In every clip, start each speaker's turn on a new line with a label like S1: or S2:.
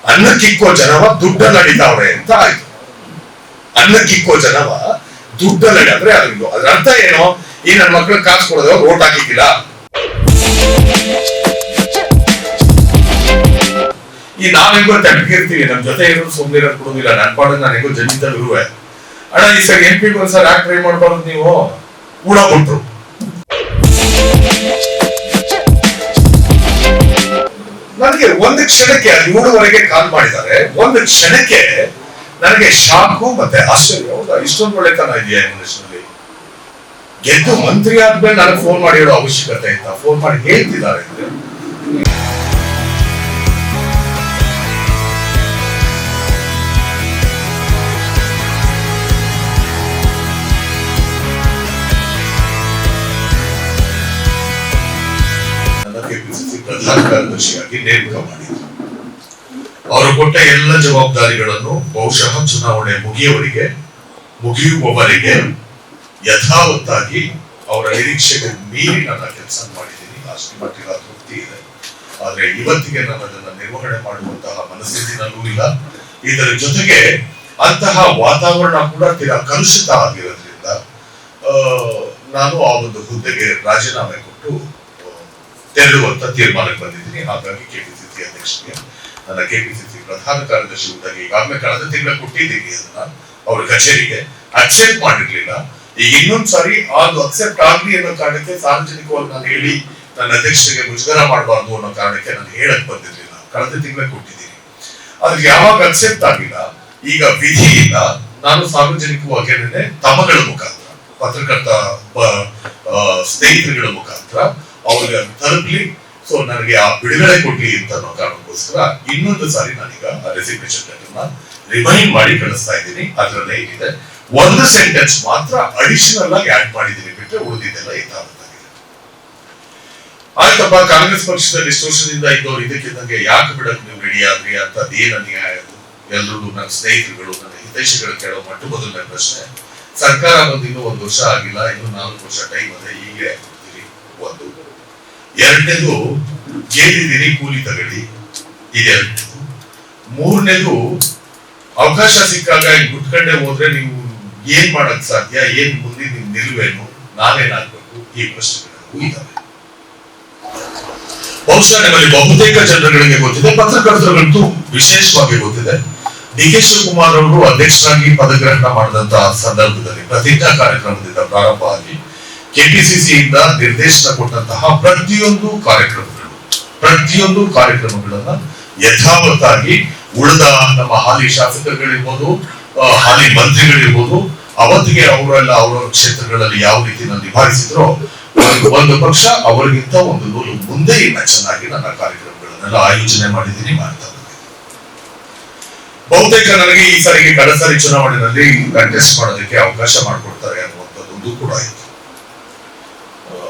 S1: ಅನ್ನಕ್ಕಿಕ್ಕೋ ಜನವ ದುಡ್ಡಲ್ಲಿ ಅಡಿತಾವ್ರೆ ಅಂತ ಆಯ್ತು. ಅನ್ನಕ್ಕಿಕ್ಕೋ ಜನವ ದುಡ್ಡಲ್ಲಿ ಅಂದ್ರೆ ಅದ್ರ ಅರ್ಥ ಏನು? ಈ ನನ್ನ ಮಕ್ಳಿಗೆ ಕಾಸು ಕೊಡೋದು ಓಟ್ ಹಾಕಿಕ್ಕಿಲ್ಲ. ಈ ನಾವ್ ಹೆಂಗೋ ತಡ್ಕಿರ್ತೀವಿ, ನಮ್ ಜೊತೆ ಇರೋದು ಸುಮ್ಮನಿರೋದು ಕೊಡುದಿಲ್ಲ. ನನ್ ಪಾಡ ನಾನು ಹೆಂಗೋ ಜನಿತಲ್ಲಿ ಇರುವೆ. ಅಣ್ಣ ಈ ಸರಿ MP ಒಂದ್ಸರಿ ಯಾಕೆ ಟ್ರೈ ಮಾಡ್ಬಾರ್ದು ನೀವು? ಕೂಡ ಕೊಟ್ರು. ನನಗೆ ಒಂದು ಕ್ಷಣಕ್ಕೆ 7:30 ಕಾಲ್ ಮಾಡಿದ್ದಾರೆ. ಒಂದು ಕ್ಷಣಕ್ಕೆ ನನಗೆ ಶಾಕು ಮತ್ತೆ ಆಶ್ಚರ್ಯ. ಹೌದಾ, ಇಷ್ಟೊಂದು ಒಳ್ಳೆತನ ಇದೆಯಾ ಮನುಷ್ಯನಲ್ಲಿ? ಗೆದ್ದು ಮಂತ್ರಿ ಆದ್ಮೇಲೆ ನನಗೆ ಫೋನ್ ಮಾಡಿ ಹೇಳೋ ಅವಶ್ಯಕತೆ ಇತ್ತ? ಫೋನ್ ಮಾಡಿ ಹೇಳ್ತಿದ್ದಾರೆ ಅಂದ್ರೆ ಪ್ರಧಾನ ಕಾರ್ಯದರ್ಶಿಯಾಗಿ ನೇಮಕ ಮಾಡಿದ್ರು. ಅವರು ಕೊಟ್ಟ ಎಲ್ಲ ಜವಾಬ್ದಾರಿಗಳನ್ನು ಬಹುಶಃ ಚುನಾವಣೆ ಮುಗಿಯುವವರೆಗೆ ಯಥಾವತ್ತಾಗಿ ಅವರ ನಿರೀಕ್ಷೆಗೆ ಮೀರಿ ನನ್ನ ಕೆಲಸ ಮಾಡಿದ್ದೀನಿ. ಅಷ್ಟು ಮಟ್ಟಿಗೆ ತೃಪ್ತಿ ಇದೆ. ಆದ್ರೆ ಇವತ್ತಿಗೆ ನಾನು ಅದನ್ನ ನಿರ್ವಹಣೆ ಮಾಡುವಂತಹ ಮನಸ್ಥಿತಿನಲ್ಲೂ ಇಲ್ಲ. ಇದರ ಜೊತೆಗೆ ಅಂತಹ ವಾತಾವರಣ ಕೂಡ ತೀರಾ ಕಲುಷಿತ ಆಗಿರೋದ್ರಿಂದ ನಾನು ಆ ಒಂದು ಹುದ್ದೆಗೆ ರಾಜೀನಾಮೆ ಕೊಟ್ಟು ತೆರಳುವಂತ ತೀರ್ಮಾನಕ್ಕೆ ಬಂದಿದ್ದೀನಿ. ಹಾಗಾಗಿ KPCC ಅಧ್ಯಕ್ಷರಿಗೆ ನನ್ನ KPCC ಪ್ರಧಾನ ಕಾರ್ಯದರ್ಶಿ ಹುದ್ದೆಗೆ ಈಗಾಗಲೇ ಕಳೆದ ತಿಂಗಳ ಕೊಟ್ಟಿದ್ದೀನಿ. ಅದನ್ನ ಅವ್ರ ಕಚೇರಿಗೆ ಅಕ್ಸೆಪ್ಟ್ ಮಾಡಿರ್ಲಿಲ್ಲ. ಈಗ ಇನ್ನೊಂದ್ಸಾರಿ ಅದು ಅಕ್ಸೆಪ್ಟ್ ಆಗ್ಲಿ ಅನ್ನೋ ಕಾರಣಕ್ಕೆ ಸಾರ್ವಜನಿಕವಾಗಿ ನಾನು ಹೇಳಿ ನನ್ನ ಅಧ್ಯಕ್ಷರಿಗೆ ಮುಜುಗರ ಮಾಡಬಾರ್ದು ಅನ್ನೋ ಕಾರಣಕ್ಕೆ ನಾನು ಹೇಳಕ್ ಬಂದಿರ್ಲಿಲ್ಲ. ಕಳೆದ ತಿಂಗಳ ಕೊಟ್ಟಿದ್ದೀನಿ. ಆದ್ರೆ ಯಾವಾಗ ಅಕ್ಸೆಪ್ಟ್ ಆಗಿಲ್ಲ, ಈಗ ವಿಧಿಯಿಂದ ನಾನು ಸಾರ್ವಜನಿಕವಾಗಿ ತಮ್ಮಗಳ ಮುಖಾಂತರ, ಪತ್ರಕರ್ತ ಸ್ನೇಹಿತರುಗಳ ಮುಖಾಂತರ ಅವ್ರಿಗೆ ತಲುಪಲಿ, ಸೊ ನನಗೆ ಆ ಬಿಡುಗಡೆ ಕೊಡ್ಲಿ ಅಂತ ಅನ್ನೋ ಕಾರಣಕ್ಕೋಸ್ಕರ ಇನ್ನೊಂದು ಸಾರಿ ನಾನೀಗ ರೆಸಿಗ್ನೇಷನ್ ಲೆಟರ್ನ ರಿಮೈಂಡ್ ಮಾಡಿ ಕಳಿಸ್ತಾ ಇದ್ದೀನಿ. ಅದರಲ್ಲೇ ಏನಿದೆ, ಒಂದು ಸೆಂಟೆನ್ಸ್ ಮಾತ್ರ ಅಡಿಷನಲ್ ಆಗಿ ಆಡ್ ಮಾಡಿದ್ದೀನಿ, ಬಿಟ್ಟರೆ ಉಳಿದಿದ್ದೆಲ್ಲ ಯಥಾವತ್ತಾಗಿದೆ. ಆಯ್ತಪ್ಪ, ಕಾಂಗ್ರೆಸ್ ಪಕ್ಷದಲ್ಲಿ ಇಷ್ಟು ವರ್ಷದಿಂದ ಇದ್ದವ್ರು ಇದಕ್ಕಿದ್ದಂಗೆ ಯಾಕೆ ಬಿಡಕ್ ನೀವು ರೆಡಿ ಆದ್ರಿ ಅಂತ ಅದೇನ ನ್ಯಾಯ? ಎಲ್ಲರೂ ನನ್ನ ಸ್ನೇಹಿತರುಗಳು, ನನ್ನ ಹಿತೈಷಿಗಳು ಕೇಳೋ ಮೊಟ್ಟ ಮೊದಲನೇ ಪ್ರಶ್ನೆ. ಸರ್ಕಾರ ಬಂದು ಇನ್ನೂ 1 ವರ್ಷ ಆಗಿಲ್ಲ, ಇನ್ನು 4 ವರ್ಷ ಟೈಮ್ ಅದೇ, ಹೀಗೆ ಒಂದು. ಎರಡನೇದು, ಗೆದ್ದಿದ್ದೀರಿ ಕೂಲಿ ತಗೊಳ್ಳಿ, ಇದೆರಡು. ಮೂರನೇದು, ಅವಕಾಶ ಸಿಕ್ಕಾಗ ಗುಟ್ಕಂಡೆ ಹೋದ್ರೆ ನೀವು ಏನ್ ಮಾಡಕ್ ಸಾಧ್ಯ, ಏನ್ ಮುಂದೆ ನಿಮ್ ನಿಲುವೇನು, ನಾನೇನಾಗ್ಬೇಕು, ಈ ಪ್ರಶ್ನೆಗಳು ಇದ್ದಾವೆ. ಬಹುಶಃ ನಿಮ್ಮಲ್ಲಿ ಬಹುತೇಕ ಜನರುಗಳಿಗೆ ಗೊತ್ತಿದೆ, ಪತ್ರಕರ್ತರುಗಳಂತೂ ವಿಶೇಷವಾಗಿ ಗೊತ್ತಿದೆ. DK ಶಿವಕುಮಾರ್ ಅವರು ಅಧ್ಯಕ್ಷರಾಗಿ ಪದಗ್ರಹಣ ಮಾಡಿದಂತಹ ಸಂದರ್ಭದಲ್ಲಿ ಪ್ರತಿಜ್ಞಾ ಕಾರ್ಯಕ್ರಮದಿಂದ ಪ್ರಾರಂಭ ಆಗಿ KPCC ಇಂದ ನಿರ್ದೇಶನ ಕೊಟ್ಟಂತಹ ಪ್ರತಿಯೊಂದು ಕಾರ್ಯಕ್ರಮಗಳನ್ನ ಯಥಾವತ್ತಾಗಿ ಉಳಿದ ನಮ್ಮ ಹಾಲಿ ಶಾಸಕರುಗಳಿರ್ಬೋದು, ಹಾಲಿ ಮಂತ್ರಿಗಳಿರ್ಬೋದು, ಅವತ್ತಿಗೆ ಅವರೆಲ್ಲ ಅವರವರ ಕ್ಷೇತ್ರಗಳಲ್ಲಿ ಯಾವ ರೀತಿ ನಿಭಾಯಿಸಿದ್ರೋ ಒಂದು ಪಕ್ಷ ಅವರಿಗಿಂತ ಒಂದು ನೂಲು ಮುಂದೆ ಇನ್ನ ಚೆನ್ನಾಗಿ ನನ್ನ ಕಾರ್ಯಕ್ರಮಗಳನ್ನೆಲ್ಲ ಆಯೋಜನೆ ಮಾಡಿದ್ದೀನಿ, ಮಾಡ್ತಾ ಬಂದಿದ್ದೀನಿ. ಬಹುತೇಕ ನನಗೆ ಈ ಸಾರಿಗೆ ಕಡಸಾರಿ ಚುನಾವಣೆಯಲ್ಲಿ ಕಂಟೆಸ್ಟ್ ಮಾಡೋದಕ್ಕೆ ಅವಕಾಶ ಮಾಡಿಕೊಡ್ತಾರೆ ಅನ್ನುವಂಥದ್ದು ಕೂಡ ಆಯಿತು.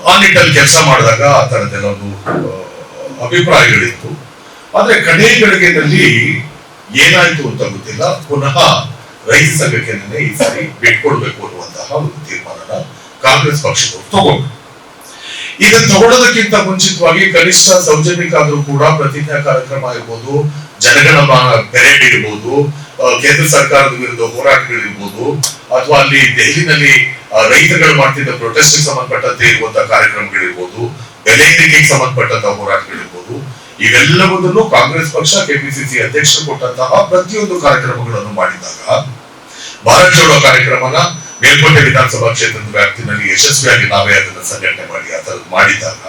S1: ಆ ನಿಟ್ಟಲ್ಲಿ ಕೆಲಸ ಮಾಡಿದಾಗ ಆ ತರದೆಲ್ಲ ಅಭಿಪ್ರಾಯಗಳಿತ್ತು. ಆದ್ರೆ ಕಡೆ ಗಳಿಗೆನಲ್ಲಿ ಏನಾಯ್ತು ಅಂತ ಗೊತ್ತಿಲ್ಲ, ಪುನಃ ರೈತ ಸಂಘಕ್ಕೆ ಈ ಸಾರಿ ಬಿಟ್ಕೊಡ್ಬೇಕು ಅನ್ನುವಂತಹ ಒಂದು ತೀರ್ಮಾನನ ಕಾಂಗ್ರೆಸ್ ಪಕ್ಷದವರು ತಗೊಂಡು, ಇದನ್ನು ತಗೊಳ್ಳೋದಕ್ಕಿಂತ ಮುಂಚಿತವಾಗಿ ಕನಿಷ್ಠ ಸೌಜನ್ಯಕ್ಕೆ ಆದ್ರೂ ಕೂಡ ಪ್ರತಿಜ್ಞಾ ಕಾರ್ಯಕ್ರಮ ಇರ್ಬೋದು, ಜನಗಣಮನ ಪೆರೇಡ್ ಇರ್ಬೋದು, ಕೇಂದ್ರ ಸರ್ಕಾರದ ವಿರುದ್ಧ ಹೋರಾಟಗಳಿರ್ಬೋದು, ಅಥವಾ ಅಲ್ಲಿ ದೆಹಲಿನಲ್ಲಿ ರೈತಗಳು ಮಾಡ್ತಿದ್ದ ಪ್ರೊಟೆಸ್ಟ್ ಸಂಬಂಧಪಟ್ಟಂತೆ ಇರುವಂತಹ ಕಾರ್ಯಕ್ರಮಗಳಿರ್ಬೋದು, ಬೆಲೆ ಏರಿಕೆಗೆ ಸಂಬಂಧಪಟ್ಟಂತಹ ಹೋರಾಟಗಳಿರ್ಬೋದು, ಇವೆಲ್ಲವುದನ್ನು ಕಾಂಗ್ರೆಸ್ ಪಕ್ಷ KPCC ಅಧ್ಯಕ್ಷರು ಕೊಟ್ಟಂತಹ ಪ್ರತಿಯೊಂದು ಕಾರ್ಯಕ್ರಮಗಳನ್ನು ಮಾಡಿದಾಗ, ಭಾರತ್ ಜೋಡೋ ಕಾರ್ಯಕ್ರಮನ ಮೇಲ್ಕೋಟೆ ವಿಧಾನಸಭಾ ಕ್ಷೇತ್ರದ ವ್ಯಾಪ್ತಿನಲ್ಲಿ ಯಶಸ್ವಿಯಾಗಿ ನಾವೇ ಅದನ್ನ ಸಂಘಟನೆ ಮಾಡಿ ಆ ತರದ್ ಮಾಡಿದಾಗ,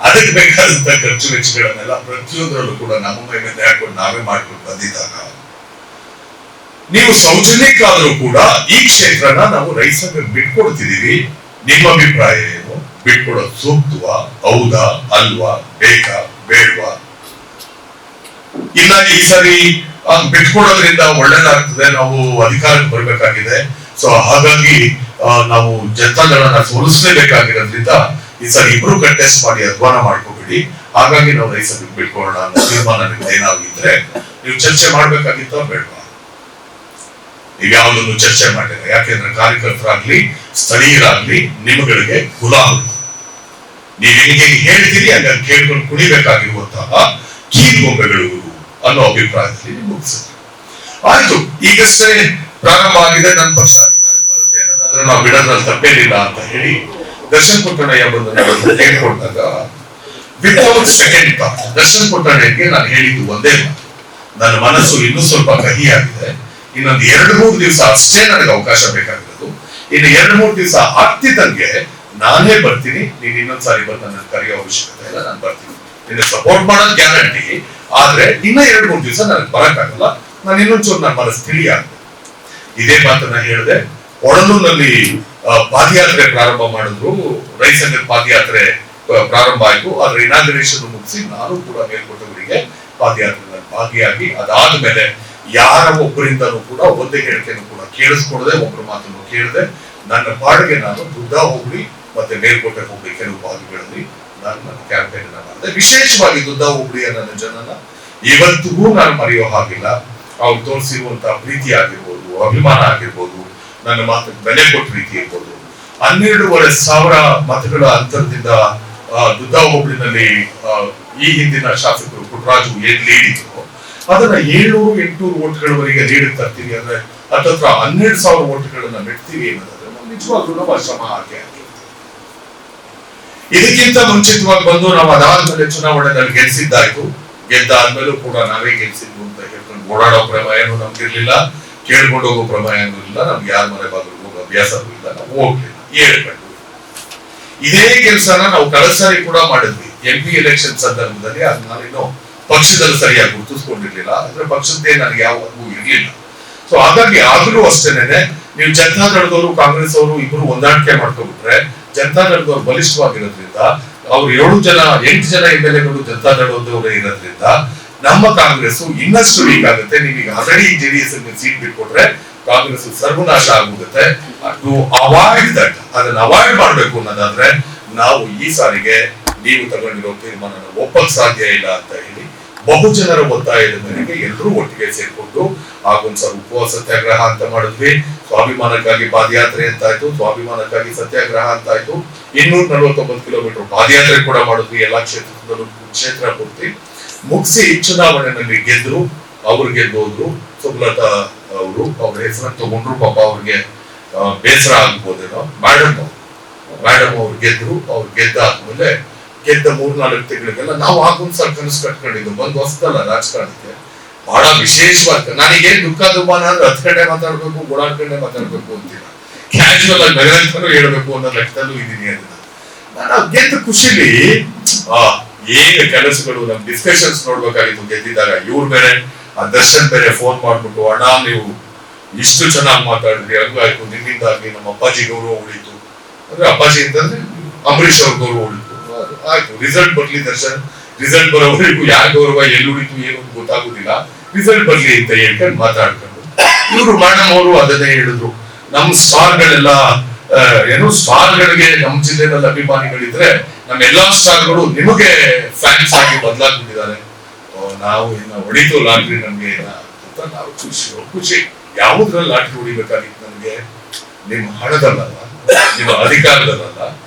S1: ಅದಕ್ಕೆ ಬೇಕಾದಂತಹ ಖರ್ಚು ವೆಚ್ಚಗಳನ್ನೆಲ್ಲ ಪ್ರತಿಯೊಂದರಲ್ಲೂ ಕೂಡ ನಮ್ಮ ಮೇಲೆ ಹಾಕೊಂಡು ನಾವೇ ಮಾಡ್ಕೊಂಡು ಬಂದಿದ್ದಾಗ, ನೀವು ಸೌಜನ್ಯಕ್ಕಾದ್ರೂ ಕೂಡ ಈ ಕ್ಷೇತ್ರನ ನಾವು ರೈತ ಸಂಘಕ್ಕೆ ಬಿಟ್ಕೊಡ್ತಿದೀವಿ, ನಿಮ್ಮ ಅಭಿಪ್ರಾಯ ಏನು? ಬಿಟ್ಕೊಡೋದು ಸೂಕ್ತವಾ, ಹೌದಾ, ಅಲ್ವಾ, ಬೇಕಾ, ಬೇಡವಾ? ಇಲ್ಲ ಈ ಸಾರಿ ಬಿಟ್ಕೊಡೋದ್ರಿಂದ ಒಳ್ಳೇದಾಗ್ತದೆ, ನಾವು ಅಧಿಕಾರಕ್ಕೆ ಬರ್ಬೇಕಾಗಿದೆ, ಸೊ ಹಾಗಾಗಿ ನಾವು ಜನತಾದಳನ ಸೋಲಿಸಲೇಬೇಕಾಗಿರೋದ್ರಿಂದ ಈ ಸಾರಿ ಇಬ್ರು ಕಂಟೆಸ್ಟ್ ಮಾಡಿ ಅಧ್ವಾನ ಮಾಡ್ಕೋಬಿಡಿ, ಹಾಗಾಗಿ ನಾವು ರೈತ ಸಂಘಕ್ಕೆ ಬಿಟ್ಕೊಳ್ಳೋಣ ಅನ್ನೋ ತೀರ್ಮಾನ ನಿಮ್ದು ಏನಾಗಿದ್ರೆ ನೀವು ಚರ್ಚೆ ಮಾಡ್ಬೇಕಾಗಿತ್ತ ಬೇಡವಾ? ನೀವು ಯಾವುದನ್ನು ಚರ್ಚೆ ಮಾಡಿಲ್ಲ. ಯಾಕೆಂದ್ರೆ ಕಾರ್ಯಕರ್ತರಾಗ್ಲಿ ಸ್ಥಳೀಯರಾಗ್ಲಿ ನಿಮ್ಮಗಳಿಗೆ ಗುಲಾಮ್, ನೀವು ಹೆಂಗೆ ಹೇಳ್ತೀರಿ ಹಂಗಾಗಿ ಕೇಳ್ಕೊಂಡು ಕುಣಿಬೇಕಾಗಿರುವಂತಹ ಕೀಲ್ಗೊಂಬೆಗಳು ಅನ್ನೋ ಅಭಿಪ್ರಾಯದಲ್ಲಿ ಮುಗಿಸಿದ್ರು. ಆಯ್ತು, ಈಗಷ್ಟೇ ಪ್ರಾರಂಭ ಆಗಿದೆ, ನನ್ನ ಪಕ್ಷ ಅಧಿಕಾರಕ್ಕೆ ಬರುತ್ತೆ ಅನ್ನೋದಾದ್ರೆ ನಾವು ಬಿಡೋದ್ರಲ್ಲಿ ತಪ್ಪೇನಿಲ್ಲ ಅಂತ ಹೇಳಿ ದರ್ಶನ್ ಪುಟ್ಟಣ್ಣಯ್ಯ ಬಂದು ನಾನು ಕೇಳ್ಕೊಂಡಾಗ ವಿತೌಟ್ ಸೆಕೆಂಡ್ ಥಾಟ್ ದರ್ಶನ್ ಪುಟ್ಟಣ್ಣಯ್ಯಗೆ ನಾನು ಹೇಳಿದ್ದು ಒಂದೇ ಮಾತು, ನನ್ನ ಮನಸ್ಸು ಇನ್ನೂ ಸ್ವಲ್ಪ ಕಹಿಯಾಗಿದೆ, ಇನ್ನೊಂದು 2-3 ದಿವಸ ಅಷ್ಟೇ ನನಗೆ ಅವಕಾಶ ಬೇಕಾಗಿರೋದು, ಇನ್ನು 2-3 ದಿವಸ ಆಗ್ತಿದ್ದಂಗೆ ನಾನೇ ಬರ್ತೀನಿ, ನೀನ್ ಇನ್ನೊಂದ್ಸಾರಿ ಬಂದು ನನ್ನ ಕರೆಯೋ ಅವಶ್ಯಕತೆ ಇಲ್ಲ, ನಾನು ಬರ್ತೀನಿ, ನಿನ್ನ ಸಪೋರ್ಟ್ ಮಾಡೋದು ಗ್ಯಾರಂಟಿ, ಆದ್ರೆ ಇನ್ನ 2-3 ದಿವಸ ನನಗೆ ಬರಕ್ಕಾಗಲ್ಲ, ನಾನು ಇನ್ನೊಂಚೂರು ನನ್ನ ಮನಸ್ಸು ತಿಳಿಯಾಗ್ತದೆ. ಇದೇ ಮಾತನ್ನ ಹೇಳಿದೆ. ಒಡಲೂರಿನಲ್ಲಿ ಪಾದಯಾತ್ರೆ ಪ್ರಾರಂಭ ಮಾಡಿದ್ರು, ರೈತ ಸಂಘದ ಪಾದಯಾತ್ರೆ ಪ್ರಾರಂಭ ಆಯ್ತು. ಅದ್ರ ಇನಾಗ್ರೇಷನ್ ಮುಗಿಸಿ ನಾನು ಕೂಡ ಮೇಲ್ಕೋಟೆಯವರಿಗೆ ಪಾದಯಾತ್ರೆಯಲ್ಲಿ ಭಾಗಿಯಾಗಿ ಅದಾದ್ಮೇಲೆ ಯಾರ ಒಬ್ಬರಿಂದನೂ ಕೂಡ ಒಂದೇ ಹೇಳಿಕೆಯನ್ನು ಕೂಡ ಕೇಳಿಸ್ಕೊಡದೆ, ಒಬ್ಬರ ಮಾತನ್ನು ಕೇಳದೆ ನನ್ನ ಪಾಡಿಗೆ ನಾನು ದುಡ್ಡ ಹೋಗ್ಲಿ ಮತ್ತೆ ಮೇಲ್ಕೋಟೆ ಹೋಗ್ಲಿ ಕೆಲವು ಭಾಗಗಳಲ್ಲಿ ನಾನು ನನ್ನ ಕ್ಯಾಂಪೇನ್ ಅನ್ನ ಮಾಡಿದೆ. ವಿಶೇಷವಾಗಿ ದುಡ್ಡ ಹೋಗ್ಲಿಯ ನನ್ನ ಜನನ ಇವತ್ತಿಗೂ ನಾನು ಮರೆಯೋ ಹಾಗಿಲ್ಲ. ಅವ್ರು ತೋರಿಸಿರುವಂತಹ ಪ್ರೀತಿ ಆಗಿರ್ಬೋದು, ಅಭಿಮಾನ ಆಗಿರ್ಬೋದು, ನನ್ನ ಮಾತಿಗೆ ಬೆಲೆ ಕೊಟ್ಟ ರೀತಿ ಇರ್ಬೋದು, 12,500 ಮತಗಳ ಅಂತರದಿಂದ ದುದ್ದಾ ಹೋಬಳಿನಲ್ಲಿ ಈ ಹಿಂದಿನ ಶಾಸಕರು ಪುಟ್ಟರಾಜು ಏನ್ ಲೀಡ್ ಇದ್ರು ಅದನ್ನ 700-800 ಓಟ್ಗಳವರೆಗೆ ಲೀಡ್ ತರ್ತೀವಿ ಅಂದ್ರೆ ಹತ್ರ 12,000 ಓಟ್ಗಳನ್ನ ಮೆಟ್ತೀವಿ ಅನ್ನೋದಾದ್ರೆ ನಾವು ನಿಜವಾಗ್ಲೂ ನಮ್ಮ ಶ್ರಮ ಹಾಕಿ ಇದಕ್ಕಿಂತ ಮುಂಚಿತವಾಗಿ ಬಂದು ನಾವು ಅದಾದ್ಮೇಲೆ ಚುನಾವಣೆಯಲ್ಲಿ ಗೆಲ್ಸಿದ್ದಾಯ್ತು. ಗೆದ್ದಾದ್ಮೇಲೂ ಕೂಡ ನಾವೇ ಗೆಲ್ಸಿದ್ವು ಅಂತ ಹೇಳ್ಕೊಂಡು ಓಡಾಡೋ ಪ್ರಮೇಯನೂ ನಮ್ಗಿರ್ಲಿಲ್ಲ, ಕೇಳ್ಕೊಂಡು ಹೋಗೋ ಪ್ರಮೇಯನೂ ಇಲ್ಲ, ನಮ್ಗೆ ಯಾರ ಮನೆ ಬಾಗಿಲು ಹೋಗೋ ಅಭ್ಯಾಸವೂ ಇಲ್ಲ, ನಾವು ಹೋಗ್ಲಿಲ್ಲ, ಹೇಳ್ಕೊಂಡು ಇದೇ ಕೆಲಸನ ನಾವು ಕಳೆದ ಸಾರಿ ಕೂಡ ಮಾಡಿದ್ವಿ. MP ಎಲೆಕ್ಷನ್ ಸಂದರ್ಭದಲ್ಲಿ ಅದು ನಾನಿನ್ನು ಪಕ್ಷದಲ್ಲಿ ಸರಿಯಾಗಿ ಗುರುತಿಸ್ಕೊಂಡಿರ್ಲಿಲ್ಲ, ಅಂದ್ರೆ ಪಕ್ಷದ್ದೇ ನನಗೆ ಯಾವ ಇರ್ಲಿಲ್ಲ. ಸೊ ಹಾಗಾಗಿ ಆಗ್ಲೂ ಅಷ್ಟೇನೆ ನೀವು ಜನತಾದಳದವರು ಕಾಂಗ್ರೆಸ್ ಅವರು ಇಬ್ರು ಹೊಂದಾಣಿಕೆ ಮಾಡ್ಕೊಂಡ್ಬಿಟ್ರೆ ಜನತಾದಳದವ್ರು ಬಲಿಷ್ಠವಾಗಿರೋದ್ರಿಂದ ಅವ್ರು 8 ಜನ MLA-ಗಳು ಜನತಾದಳದವರೇ ಇರೋದ್ರಿಂದ ನಮ್ಮ ಕಾಂಗ್ರೆಸ್ ಇನ್ನಷ್ಟು ವೀಕ್ ಆಗುತ್ತೆ. ನೀವೀಗ ಆಲ್ರೆಡಿ JDS ಸೀಟ್ ಬಿಟ್ಕೊಟ್ರೆ ಕಾಂಗ್ರೆಸ್ ಸರ್ವನಾಶ ಆಗುತ್ತೆ. ಟು ಅವಾಯ್ಡ್ ದಟ್, ಅದನ್ನ ಅವಾಯ್ಡ್ ಮಾಡ್ಬೇಕು ಅನ್ನೋದಾದ್ರೆ ನಾವು ಈ ಸಾರಿಗೆ ನೀವು ತಗೊಂಡಿರೋ ತೀರ್ಮಾನ ಒಪ್ಪಕ್ ಸಾಧ್ಯ ಇಲ್ಲ ಅಂತ ಹೇಳಿ ಬಹುಜನರ ಒತ್ತಾಯದ ಮೇರೆಗೆ ಎಲ್ಲರೂ ಒಟ್ಟಿಗೆ ಸೇರ್ಕೊಂಡು ಆಗೊಂದ್ಸಲ ಉಪವಾಸ ಸತ್ಯಾಗ್ರಹ ಅಂತ ಮಾಡಿದ್ವಿ. ಸ್ವಾಭಿಮಾನಕ್ಕಾಗಿ ಪಾದಯಾತ್ರೆ ಅಂತ ಆಯ್ತು, ಸ್ವಾಭಿಮಾನಕ್ಕಾಗಿ ಸತ್ಯಾಗ್ರಹ ಅಂತ ಆಯ್ತು. 249 ಕಿಲೋಮೀಟರ್ ಪಾದಯಾತ್ರೆ ಕೂಡ ಮಾಡಿದ್ವಿ ಎಲ್ಲಾ ಕ್ಷೇತ್ರದಲ್ಲೂ, ಕ್ಷೇತ್ರ ಪೂರ್ತಿ ಮುಗಿಸಿ ಚುನಾವಣೆಯಲ್ಲಿ ಗೆದ್ರು. ಅವ್ರು ಗೆದ್ದೋದ್ರು. ಸುಮಲತಾ ಅವರು ಅವ್ರ ಹೆಸರನ್ನು ತಗೊಂಡ್ರು, ಪಾಪ ಅವ್ರಿಗೆ ಬೇಸರ ಆಗ್ಬೋದೇನೋ. ಮೇಡಮ್ ಅವ್ರು ಗೆದ್ರು. ಅವ್ರು ಗೆದ್ದಾದ್ಮೇಲೆ ಗೆದ್ದ 3-4 ತಿಂಗಳಿಗೆಲ್ಲ ನಾವು ಆಗೊಂದ್ಸಲ ಕನಸು ಕಟ್ಕೊಂಡಿದ್ದು ಬಂದು ಹೊಸದಲ್ಲ ರಾಜಕಾರಣಕ್ಕೆ, ಬಹಳ ವಿಶೇಷವಾಗಿ ನನಗೇನ್ ದುಃಖ ದುಮಾನ ಅಂದ್ರೆ 10 ಗಂಟೆ ಮಾತಾಡ್ಬೇಕು, ಓಡಾಡ್ಕೊಂಡೆ ಮಾತಾಡ್ಬೇಕು ಅಂತಿಲ್ಲ, ಕ್ಯಾಶುವಲ್ ಆಗಿ ನಗರಂತನೂ ಹೇಳ್ಬೇಕು ಅನ್ನೋ ಲೆಕ್ಕದಲ್ಲೂ ಇದೀನಿ. ಅದನ್ನ ನಾನು ಗೆದ್ದ ಖುಷಿಲಿ ಏನು ಕೆಲಸಗಳು ನಮ್ ಡಿಸ್ಕಷನ್ಸ್ ನೋಡ್ಬೇಕಾಗಿತ್ತು ಗೆದ್ದಿದ್ದಾಗ. ಇವ್ರು ಬೇರೆ ದರ್ಶನ್ ಬೇರೆ ಫೋನ್ ಮಾಡ್ಬಿಟ್ಟು, ಅಣ್ಣ ನೀವು ಇಷ್ಟು ಚೆನ್ನಾಗಿ ಮಾತಾಡಿದ್ರಿ, ಹಂಗಾಯ್ತು, ನಿಮ್ಮಿಂದಾಗಿ ನಮ್ಮ ಅಪ್ಪಾಜಿ ಗೌರವ ಉಳಿತು. ಅಂದ್ರೆ ಅಪ್ಪಾಜಿ ಅಂತಂದ್ರೆ ಅಂಬರೀಶ್ ಅವ್ರ ಗೌರವ ಉಳಿತು. ಆಯ್ತು, ರಿಸಲ್ಟ್ ಬರ್ಲಿ ದರ್ಶನ್, ರಿಸಲ್ಟ್ ಬರೋವರೆಗೂ ಯಾರ ಗೌರವ ಎಲ್ಲಿ ಉಳಿತು ಏನು ಗೊತ್ತಾಗುದಿಲ್ಲ, ರಿಸಲ್ಟ್ ಬರ್ಲಿ ಅಂತ ಹೇಳ್ಕೊಂಡು ಮಾತಾಡ್ಕೊಂಡು ಇವರು ಮೇಡಮ್ ಅವರು ಅದನ್ನೇ ಹೇಳಿದ್ರು. ನಮ್ ಸ್ಟಾರ್ಗಳೆಲ್ಲ ಏನು ಸ್ಟಾರ್ಗಳಿಗೆ ನಮ್ಮ ಜಿಲ್ಲೆನಲ್ಲಿ ಅಭಿಮಾನಿಗಳಿದ್ರೆ ನಮ್ಮ ಎಲ್ಲಾ ಸ್ಟಾರ್ಗಳು ನಿಮಗೆ ಫ್ಯಾನ್ಸ್ ಆಗಿ ಬದಲಾಗ್ಬಿಟ್ಟಿದ್ದಾರೆ. ನಾವು ಇನ್ನ ಹೊಡಿತು ಲಾಟ್ರಿ ನಮ್ಗೆ ಅಂತ ನಾವು ಖುಷಿ. ಯಾವುದ್ರಲ್ಲಿ ಲಾಟ್ರಿ ಹೊಡಿಬೇಕಾಗಿತ್ತು ನಮ್ಗೆ? ನಿಮ್ಮ ಹಣದಲ್ಲ, ನಿಮ್ಮ ಅಧಿಕಾರದಲ್ಲ,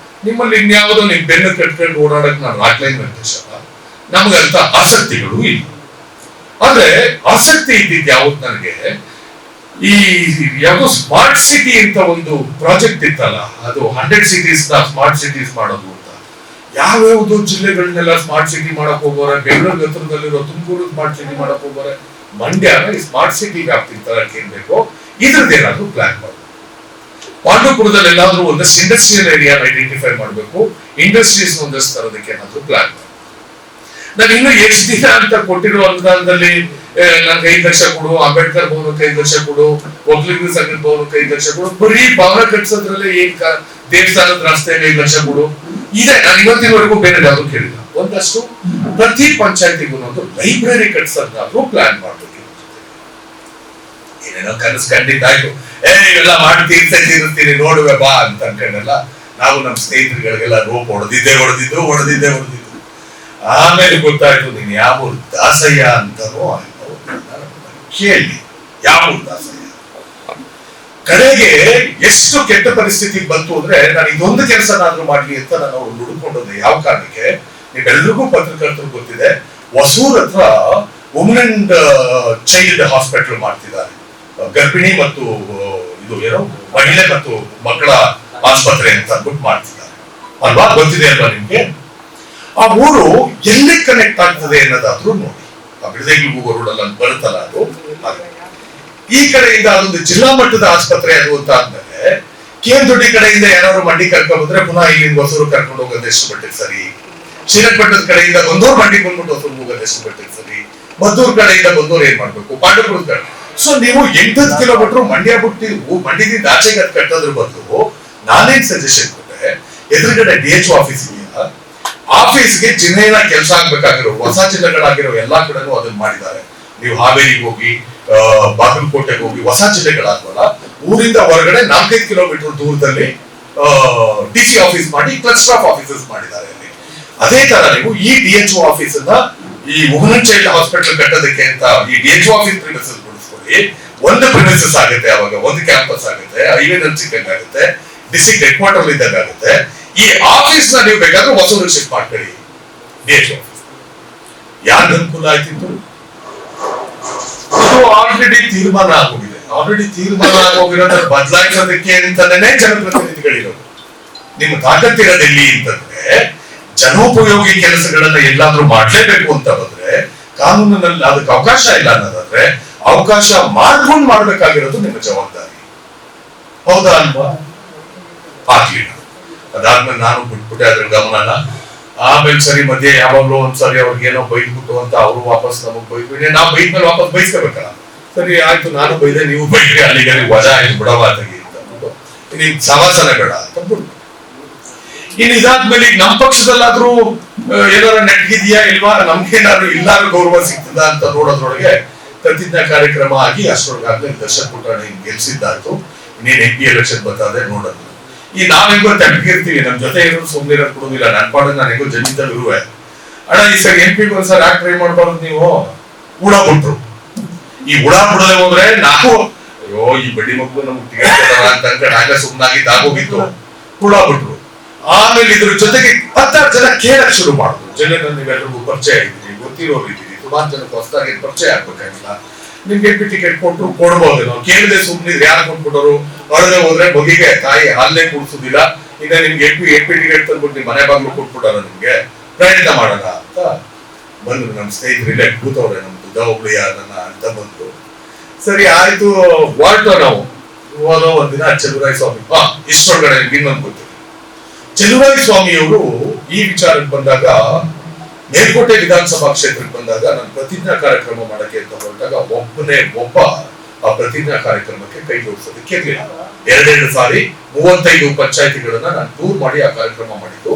S1: ನಿಮ್ಮಲ್ಲಿ ಇನ್ಯಾವುದೋ ನಿಮ್ ಬೆನ್ನು ಕಟ್ಕೊಂಡು ಓಡಾಡಕ್ ನಾನು ರಾಟ್ಲೈನ್ ನಿರ್ದೇಶಕ, ನಮ್ಗಂತ ಆಸಕ್ತಿಗಳು ಇಲ್ಲ. ಆದ್ರೆ ಆಸಕ್ತಿ ಇದ್ದಿದ್ದು ಯಾವ್ದು ನನಗೆ, ಈ ಯಾವ್ದೋ ಸ್ಮಾರ್ಟ್ ಸಿಟಿ ಅಂತ ಒಂದು ಪ್ರಾಜೆಕ್ಟ್ ಇತ್ತಲ್ಲ, ಅದು 100 cities ಸ್ಮಾರ್ಟ್ ಸಿಟೀಸ್ ಮಾಡೋದು ಅಂತ. ಯಾವ್ಯಾವ್ದು ಜಿಲ್ಲೆಗಳನ್ನೆಲ್ಲ ಸ್ಮಾರ್ಟ್ ಸಿಟಿ ಮಾಡಕ್ ಹೋಗೋರೆ, ಬೆಂಗಳೂರು ಹತ್ರದಲ್ಲಿರೋ ತುಮಕೂರು ಸ್ಮಾರ್ಟ್ ಸಿಟಿ ಮಾಡಕ್ ಹೋಗೋರೆ, ಮಂಡ್ಯನ ಈ ಸ್ಮಾರ್ಟ್ ಸಿಟಿ ವ್ಯಾಪ್ತಿ ತರಕ್ಕೆ ಏನ್ಬೇಕು ಇದ್ರದ್ದೇನಾದ್ರೂ ಪ್ಲಾನ್ ಮಾಡಬೇಕು. ಪಾಂಡವಪುರದಲ್ಲಿ ಎಲ್ಲಾದ್ರೂ ಒಂದಷ್ಟು ಇಂಡಸ್ಟ್ರಿಯಲ್ ಏರಿಯಾ ಐಡೆಂಟಿಫೈ ಮಾಡಬೇಕು, ಇಂಡಸ್ಟ್ರೀಸ್ ಒಂದಷ್ಟು ತರೋದಕ್ಕೆ ಏನಾದ್ರೂ ಪ್ಲಾನ್ ಮಾಡಬೇಕು. ನಾನು ಇನ್ನು ಎಷ್ಟು ದಿನ ಅಂತ ಕೊಟ್ಟಿರೋ ಅನುದಾನದಲ್ಲಿ ನನ್ಗೆ 5 ಲಕ್ಷ ಕೊಡು, ಅಂಬೇಡ್ಕರ್ ಭವನಕ್ಕೆ 5 ಲಕ್ಷ ಕೊಡು, ಒಕ್ಕಲಿಗರ ಸಂಘದ ಭವನಕ್ಕೆ 5 ಲಕ್ಷ ಕೊಡು, ಬರೀ ಭವನ ಕಟ್ಸೋದ್ರಲ್ಲೇ ಏನ್ ದೇವಸ್ಥಾನದ ರಸ್ತೆಗೆ 5 ಲಕ್ಷ ಕೊಡು ಇದೆ. ನಾನು ಇವತ್ತಿನವರೆಗೂ ಬೇರೆ ಯಾವ್ದು ಕೇಳಿಲ್ಲ. ಒಂದಷ್ಟು ಪ್ರತಿ ಪಂಚಾಯತಿಗೂ ಒಂದು ಲೈಬ್ರರಿ ಕಟ್ಸೋದಾದ್ರೂ ಪ್ಲಾನ್ ಮಾಡ್ಬೇಕು. ಏನೇನೋ ಕನಸು ಕಂಡಿದ್ದಾಯ್ತು, ಇವೆಲ್ಲ ಮಾಡಿ ತೀರಿಸ್ತೀನಿ ನೋಡುವೆ ಬಾ ಅಂತ ಅನ್ಕೊಂಡೆಲ್ಲ ನಾವು ನಮ್ಮ ಸ್ನೇಹಿತರುಗಳಿಗೆಲ್ಲ ರೋಪ್ ಹೊಡೆದಿದ್ದು. ಆಮೇಲೆ ಗೊತ್ತಾಯ್ತು ನೀನ್ ಯಾವ ದಾಸಯ್ಯ ಅಂತಾನೋ ಕೇಳಿ, ಯಾವ ದಾಸಯ್ಯ. ಕಡೆಗೆ ಎಷ್ಟು ಕೆಟ್ಟ ಪರಿಸ್ಥಿತಿ ಬಂತು ಅಂದ್ರೆ ನಾನು ಇದೊಂದು ಕೆಲಸನಾದ್ರೂ ಮಾಡ್ಲಿ ಅಂತ ನಾನು ಹುಡುಕೊಂಡೋದೆ. ಯಾವ ಕಾರಣಕ್ಕೆ? ನೀವೆಲ್ರಿಗೂ ಪತ್ರಕರ್ತರು ಗೊತ್ತಿದೆ, ಹೊಸೂರ್ ಹತ್ರ ವುಮನ್ ಅಂಡ್ ಚೈಲ್ಡ್ ಹಾಸ್ಪಿಟಲ್ ಮಾಡ್ತಿದ್ದಾರೆ. ಗರ್ಭಿಣಿ ಮತ್ತು ಇದು ಏನೋ ಮಹಿಳೆ ಮತ್ತು ಮಕ್ಕಳ ಆಸ್ಪತ್ರೆ ಅಂತ ಅಂದ್ಬಿಟ್ಟು ಮಾಡ್ತಿದ್ದಾರೆ ಅಲ್ವಾ, ಗೊತ್ತಿದೆ ಅಲ್ವಾ ನಿಮ್ಗೆ? ಆ ಊರು ಎಲ್ಲಿ ಕನೆಕ್ಟ್ ಆಗ್ತದೆ ಅನ್ನೋದಾದ್ರೂ ನೋಡಿ. ಆ ಬಿಡದೆಗೆ ರೋಡಲ್ಲ ಬರುತ್ತಲ್ಲ ಅದು. ಈ ಕಡೆಯಿಂದ ಅದೊಂದು ಜಿಲ್ಲಾ ಮಟ್ಟದ ಆಸ್ಪತ್ರೆ ಅದು ಅಂತ ಆದ್ಮೇಲೆ ಕೇಂದ್ರಡಿ ಕಡೆಯಿಂದ ಯಾರು ಮಂಡಿ ಕರ್ಕೊಂಡ್ ಬಂದ್ರೆ ಪುನಃ ಇಲ್ಲಿಂದ ಹೊಸೂರು ಕರ್ಕೊಂಡು ಹೋಗೋದು ಎಷ್ಟು ಮಟ್ಟಿಗೆ ಸರಿ? ಶ್ರೀರಂಗಪಟ್ಟಣದ ಕಡೆಯಿಂದ ಬಂದೂರು ಮಂಡಿ ಬಂದ್ಬಿಟ್ಟು ಹೊಸೂರು ಹೋಗೋದು ಎಷ್ಟು ಮಟ್ಟಿಗೆ ಸರಿ? ಮದ್ದೂರು ಕಡೆಯಿಂದ ಬಂದೂರು ಏನ್ ಮಾಡ್ಬೇಕು? ಪಾಂಡವಪುರದ ಕಡೆ. ಸೊ ನೀವು 8 ಕಿಲೋಮೀಟರ್ ಮಂಡ್ಯ ಬಿಟ್ಟು ಮಂಡ್ಯದಿಂದ ಆಚೆಗೆ ಅದು ಕಟ್ಟೋದ್ರ ಬದಲು ನಾನೇನ್ ಸಜೆಷನ್ ಕೊಟ್ಟೆ, ಎದುರುಗಡೆ DHO ಆಫೀಸ್ ಇದೆಯಲ್ಲ, ಆಫೀಸ್ಗೆ ಜಿಲ್ಲೆಯ ಕೆಲಸ ಆಗ್ಬೇಕಾಗಿರೋ ಹೊಸ ಜಿಲ್ಲೆಗಳಾಗಿರೋ ಎಲ್ಲಾ ಕಡೆನೂ ಅದನ್ನ ಮಾಡಿದ್ದಾರೆ. ನೀವು ಹಾವೇರಿಗೆ ಹೋಗಿ, ಬಾಗಲಕೋಟೆಗೆ ಹೋಗಿ, ಹೊಸ ಜಿಲ್ಲೆಗಳಾಗ್ವಲ್ಲ, ಊರಿಂದ ಹೊರಗಡೆ 4-5 ಕಿಲೋಮೀಟರ್ ದೂರದಲ್ಲಿ DC ಆಫೀಸ್ ಮಾಡಿ ಕ್ಲಸ್ಟರ್ ಆಫ್ ಆಫೀಸಸ್ ಮಾಡಿದ್ದಾರೆ ಅಲ್ಲಿ. ಅದೇ ತರ ನೀವು ಈ DHO ಆಫೀಸ್ ಅನ್ನ ಈ ವುಮನ್ ಅಂಡ್ ಚೈಲ್ಡ್ ಹಾಸ್ಪಿಟಲ್ ಕಟ್ಟೋದಕ್ಕೆ ಅಂತ ಈ DHO ಆಫೀಸ್ ಪ್ರಿಮಿಸಸ್ ಬಿಡಿಸ್ಕೊಳ್ಳಿ. ಒಂದು ಪ್ರಿಮಿಸಸ್ ಆಗುತ್ತೆ, ಅವಾಗ ಒಂದು ಕ್ಯಾಂಪಸ್ ಆಗುತ್ತೆ, ಹೈವೇನಲ್ಲಿ ಸಿಕ್ಕಂಗ್ ಆಗುತ್ತೆ, ಡಿಸ್ಟ್ರಿಕ್ಟ್ ಹೆಡ್ ಕ್ವಾರ್ಟರ್ ಇದ್ದಾಗ ಆಗುತ್ತೆ. ಈ ಆಫೀಸ್ ನ ನೀವು ಬೇಕಾದ್ರೆ ಹೊಸೂರಿಗೆ ಶಿಫ್ಟ್ ಮಾಡ್ಕೊಳ್ಳಿ. DHO ಆಫೀಸ್ ಯಾರು ಅನುಕೂಲ ಆಯ್ತಿತ್ತು? ಇದು ಆಲ್ರೆಡಿ ತೀರ್ಮಾನ ಆಗೋಗಿದೆ. ಆಲ್ರೆಡಿ ತೀರ್ಮಾನ ಆಗೋಗಿರೋದ್ರ ಬದಲಾಯಿಸೋದಕ್ಕೆ ಅಂತಾನೆ ಜನಪ್ರತಿನಿಧಿಗಳಿರೋದು. ನಿಮ್ಮ ತಾಕತ್ತಿರೋದೆಲ್ಲಿ ಅಂತಂದ್ರೆ ಜನೋಪಯೋಗಿ ಕೆಲಸಗಳನ್ನ ಎಲ್ಲಾದ್ರೂ ಮಾಡ್ಲೇಬೇಕು ಅಂತ ಬಂದ್ರೆ ಕಾನೂನಿನಲ್ಲಿ ಅದಕ್ಕೆ ಅವಕಾಶ ಇಲ್ಲ ಅನ್ನೋದಾದ್ರೆ ಅವಕಾಶ ಮಾಡ್ಕೊಂಡು ಮಾಡ್ಬೇಕಾಗಿರೋದು ನಿಮ್ಮ ಜವಾಬ್ದಾರಿ. ಹೌದಾ ಅಲ್ವಾ? ಆಗ್ಲಿಲ್ಲ. ಅದಾದ್ಮೇಲೆ ನಾನು ಬಿಟ್ಬಿಟ್ಟೆ ಅದ್ರ ಗಮನನ. ಆಮೇಲೆ ಸರಿ ಮಧ್ಯೆ ಯಾವಾಗ್ಲೂ ಒಂದ್ಸರಿ ಅವ್ರಿಗೇನೋ ಬೈದ್ಬಿಟ್ಟು ಅಂತ ಅವರು ವಾಪಸ್ ನಮಗ್ ಬೈದ್ಬಿಟ್ಟು ನಾವು ಬೈದ್ಮೇಲೆ ವಾಪಸ್ ಬೈಸ್ಕೋಬೇಕಲ್ಲ. ಸರಿ ಆಯ್ತು, ನಾನು ಬೈದೆ, ನೀವು ಬೈದ್ರಿ, ಅಲ್ಲಿಗೆ ವಜಾ ಆಯ್ತು ಬಿಡವಾ ತೆಗಿ ಅಂತ ಅಂದ್ಬಿಟ್ಟು ನೀನ್ ಸವಾಸನೆ ಬೇಡ ಅಂತ ಬಿಟ್ಟು. ಇನ್ ಇದಾದ್ಮೇಲೆ ಈಗ ನಮ್ ಪಕ್ಷದಲ್ಲಾದ್ರೂ ಏನಾರ ನೆಟ್ಗಿದ್ಯಾ ಇಲ್ವಾ, ನಮ್ಗೇನಾದ್ರು ಇಲ್ಲಾರು ಗೌರವ ಸಿಗ್ತದ ಅಂತ ನೋಡೋದ್ರೊಳಗೆ ಪ್ರತಿಜ್ಞಾ ಕಾರ್ಯಕ್ರಮ ಆಗಿ ಅಷ್ಟರೊಳಗಾಗ್ಲೇ ದರ್ಶನ್ ಪುಟ್ಟಣ್ಣ ಗೆಲ್ಸಿದ್ದಾಯ್ತು. ಇನ್ನೇನ್ MP ಎಲೆಕ್ಷನ್ ಬರ್ತಾದೆ ನೋಡೋದು. ಈ ನಾವ್ ಹೆಂಗೋ ತೆಗ್ದಿರ್ತೀವಿ, ನಮ್ ಜೊತೆ ಇರೋದು ಸುಮ್ಮನೆ ಕೊಡೋದಿಲ್ಲ. ನನ್ ಪಾಡಿಗೆ ನಾನು ಹೆಂಗೋ ಜಮೀನ್ದಲ್ಲಿ ಇರುವೆ. ಅಣ್ಣ ಈ ಸರಿ MP ಒಂದ್ಸರಿ ಯಾಕೆ ಟ್ರೈ ಮಾಡ್ಬಾರ್ದು ನೀವು? ಉಡ ಬಿಟ್ರು. ಈ ಉಡ ಬಿಡದೆ ಹೋದ್ರೆ ನಾವು ಅಯ್ಯೋ ಈ ಬಡ್ಡಿ ಮಕ್ಕಳು ನಮ್ಗೆ ಟಿಕೆಟ್ ಕೊಡಲ್ಲ ಅಂತ ಅನ್ಕೊಂಡು ಆಗ ಸುಮ್ಮನಾಗಿದ್ದು ಆಗೋಗಿತ್ತು. ಉಡ ಬಿಟ್ರು. ಆಮೇಲೆ ಇದ್ರ ಜೊತೆಗೆ 10 ಜನ ಕೇಳಕ್ ಶುರು ಮಾಡುದು. ಜನರನ್ನ ನೀವೆಲ್ಲರಿಗೂ ಪರಿಚಯ ಇದ್ದೀರಿ, ಗೊತ್ತಿರೋರು ಇದ್ದೀರಿ, ಸುಮಾರು ಜನಕ್ಕೆ ಹೊಸದಾಗಿ ಪರಿಚಯ ಆಗ್ಬೇಕಾಗಿಲ್ಲ. ನಿಮ್ಗೆ MP ಟಿಕೆಟ್ ಕೊಟ್ಟರು ಕೊಡ್ಬೋದು. ನಾವು ಕೇಳದೆ ಸುಮ್ಮನಿದ್ರೆ ಯಾರು ಕೊಟ್ಬಿಟ್ಟರು? ಹೊರಗೆ ಹೋದ್ರೆ ಬಗೆಗೆ ತಾಯಿ ಹಾಲೇ ಕುಡಿಸೋದಿಲ್ಲ. ಈಗ ನಿಮ್ಗೆ MP ಟಿಕೆಟ್ ತಂದ್ಬಿಟ್ಟು ನಿಮ್ ಮನೆ ಬಾಗ್ಲು ಕೊಟ್ಬಿಟ್ಟಾರ, ನಿಮ್ಗೆ ಪ್ರಯತ್ನ ಮಾಡೋಣ ಅಂತ ಬಂದ್ರು. ನಮ್ ಸ್ನೇಹಿತರಿಲ್ಲೇ ಕೂತವ್ರೆ, ನಮ್ದು ದೌಬ್ಳಿಯ ನನ್ನ ಅಂತ ಬಂದ್ರು. ಸರಿ ಆಯ್ತು, ಹೊರಟು ನಾವು ಹೋದೋ ಒಂದಿನ ಚೆಲುವರಾಯ ಸ್ವಾಮಿ ಇಷ್ಟೊಳಗಡೆ ಇನ್ನೊಂದು ಗೊತ್ತಿಲ್ಲ. ಚೆಲುವರಾಯ ಸ್ವಾಮಿಯವರು ಈ ವಿಚಾರಕ್ಕೆ ಬಂದಾಗ, ಮೇಲ್ಕೋಟೆ ವಿಧಾನಸಭಾ ಕ್ಷೇತ್ರಕ್ಕೆ ಬಂದಾಗ ನಾನು ಪ್ರತಿಜ್ಞಾ ಕಾರ್ಯಕ್ರಮ ಮಾಡಕ್ಕೆ ಅಂತ ಹೊರಟಾಗ ಒಬ್ಬನೇ ಒಬ್ಬ ಆ ಪ್ರತಿಜ್ಞಾ ಕಾರ್ಯಕ್ರಮಕ್ಕೆ ಕೈ ಜೋಡಿಸೋದಕ್ಕೆ ಇರ್ಲಿಲ್ಲ. 2 ಸಾರಿ 35 ಪಂಚಾಯತಿಗಳನ್ನ ನಾನು ಟೂರ್ ಮಾಡಿ ಆ ಕಾರ್ಯಕ್ರಮ ಮಾಡಿದ್ದು.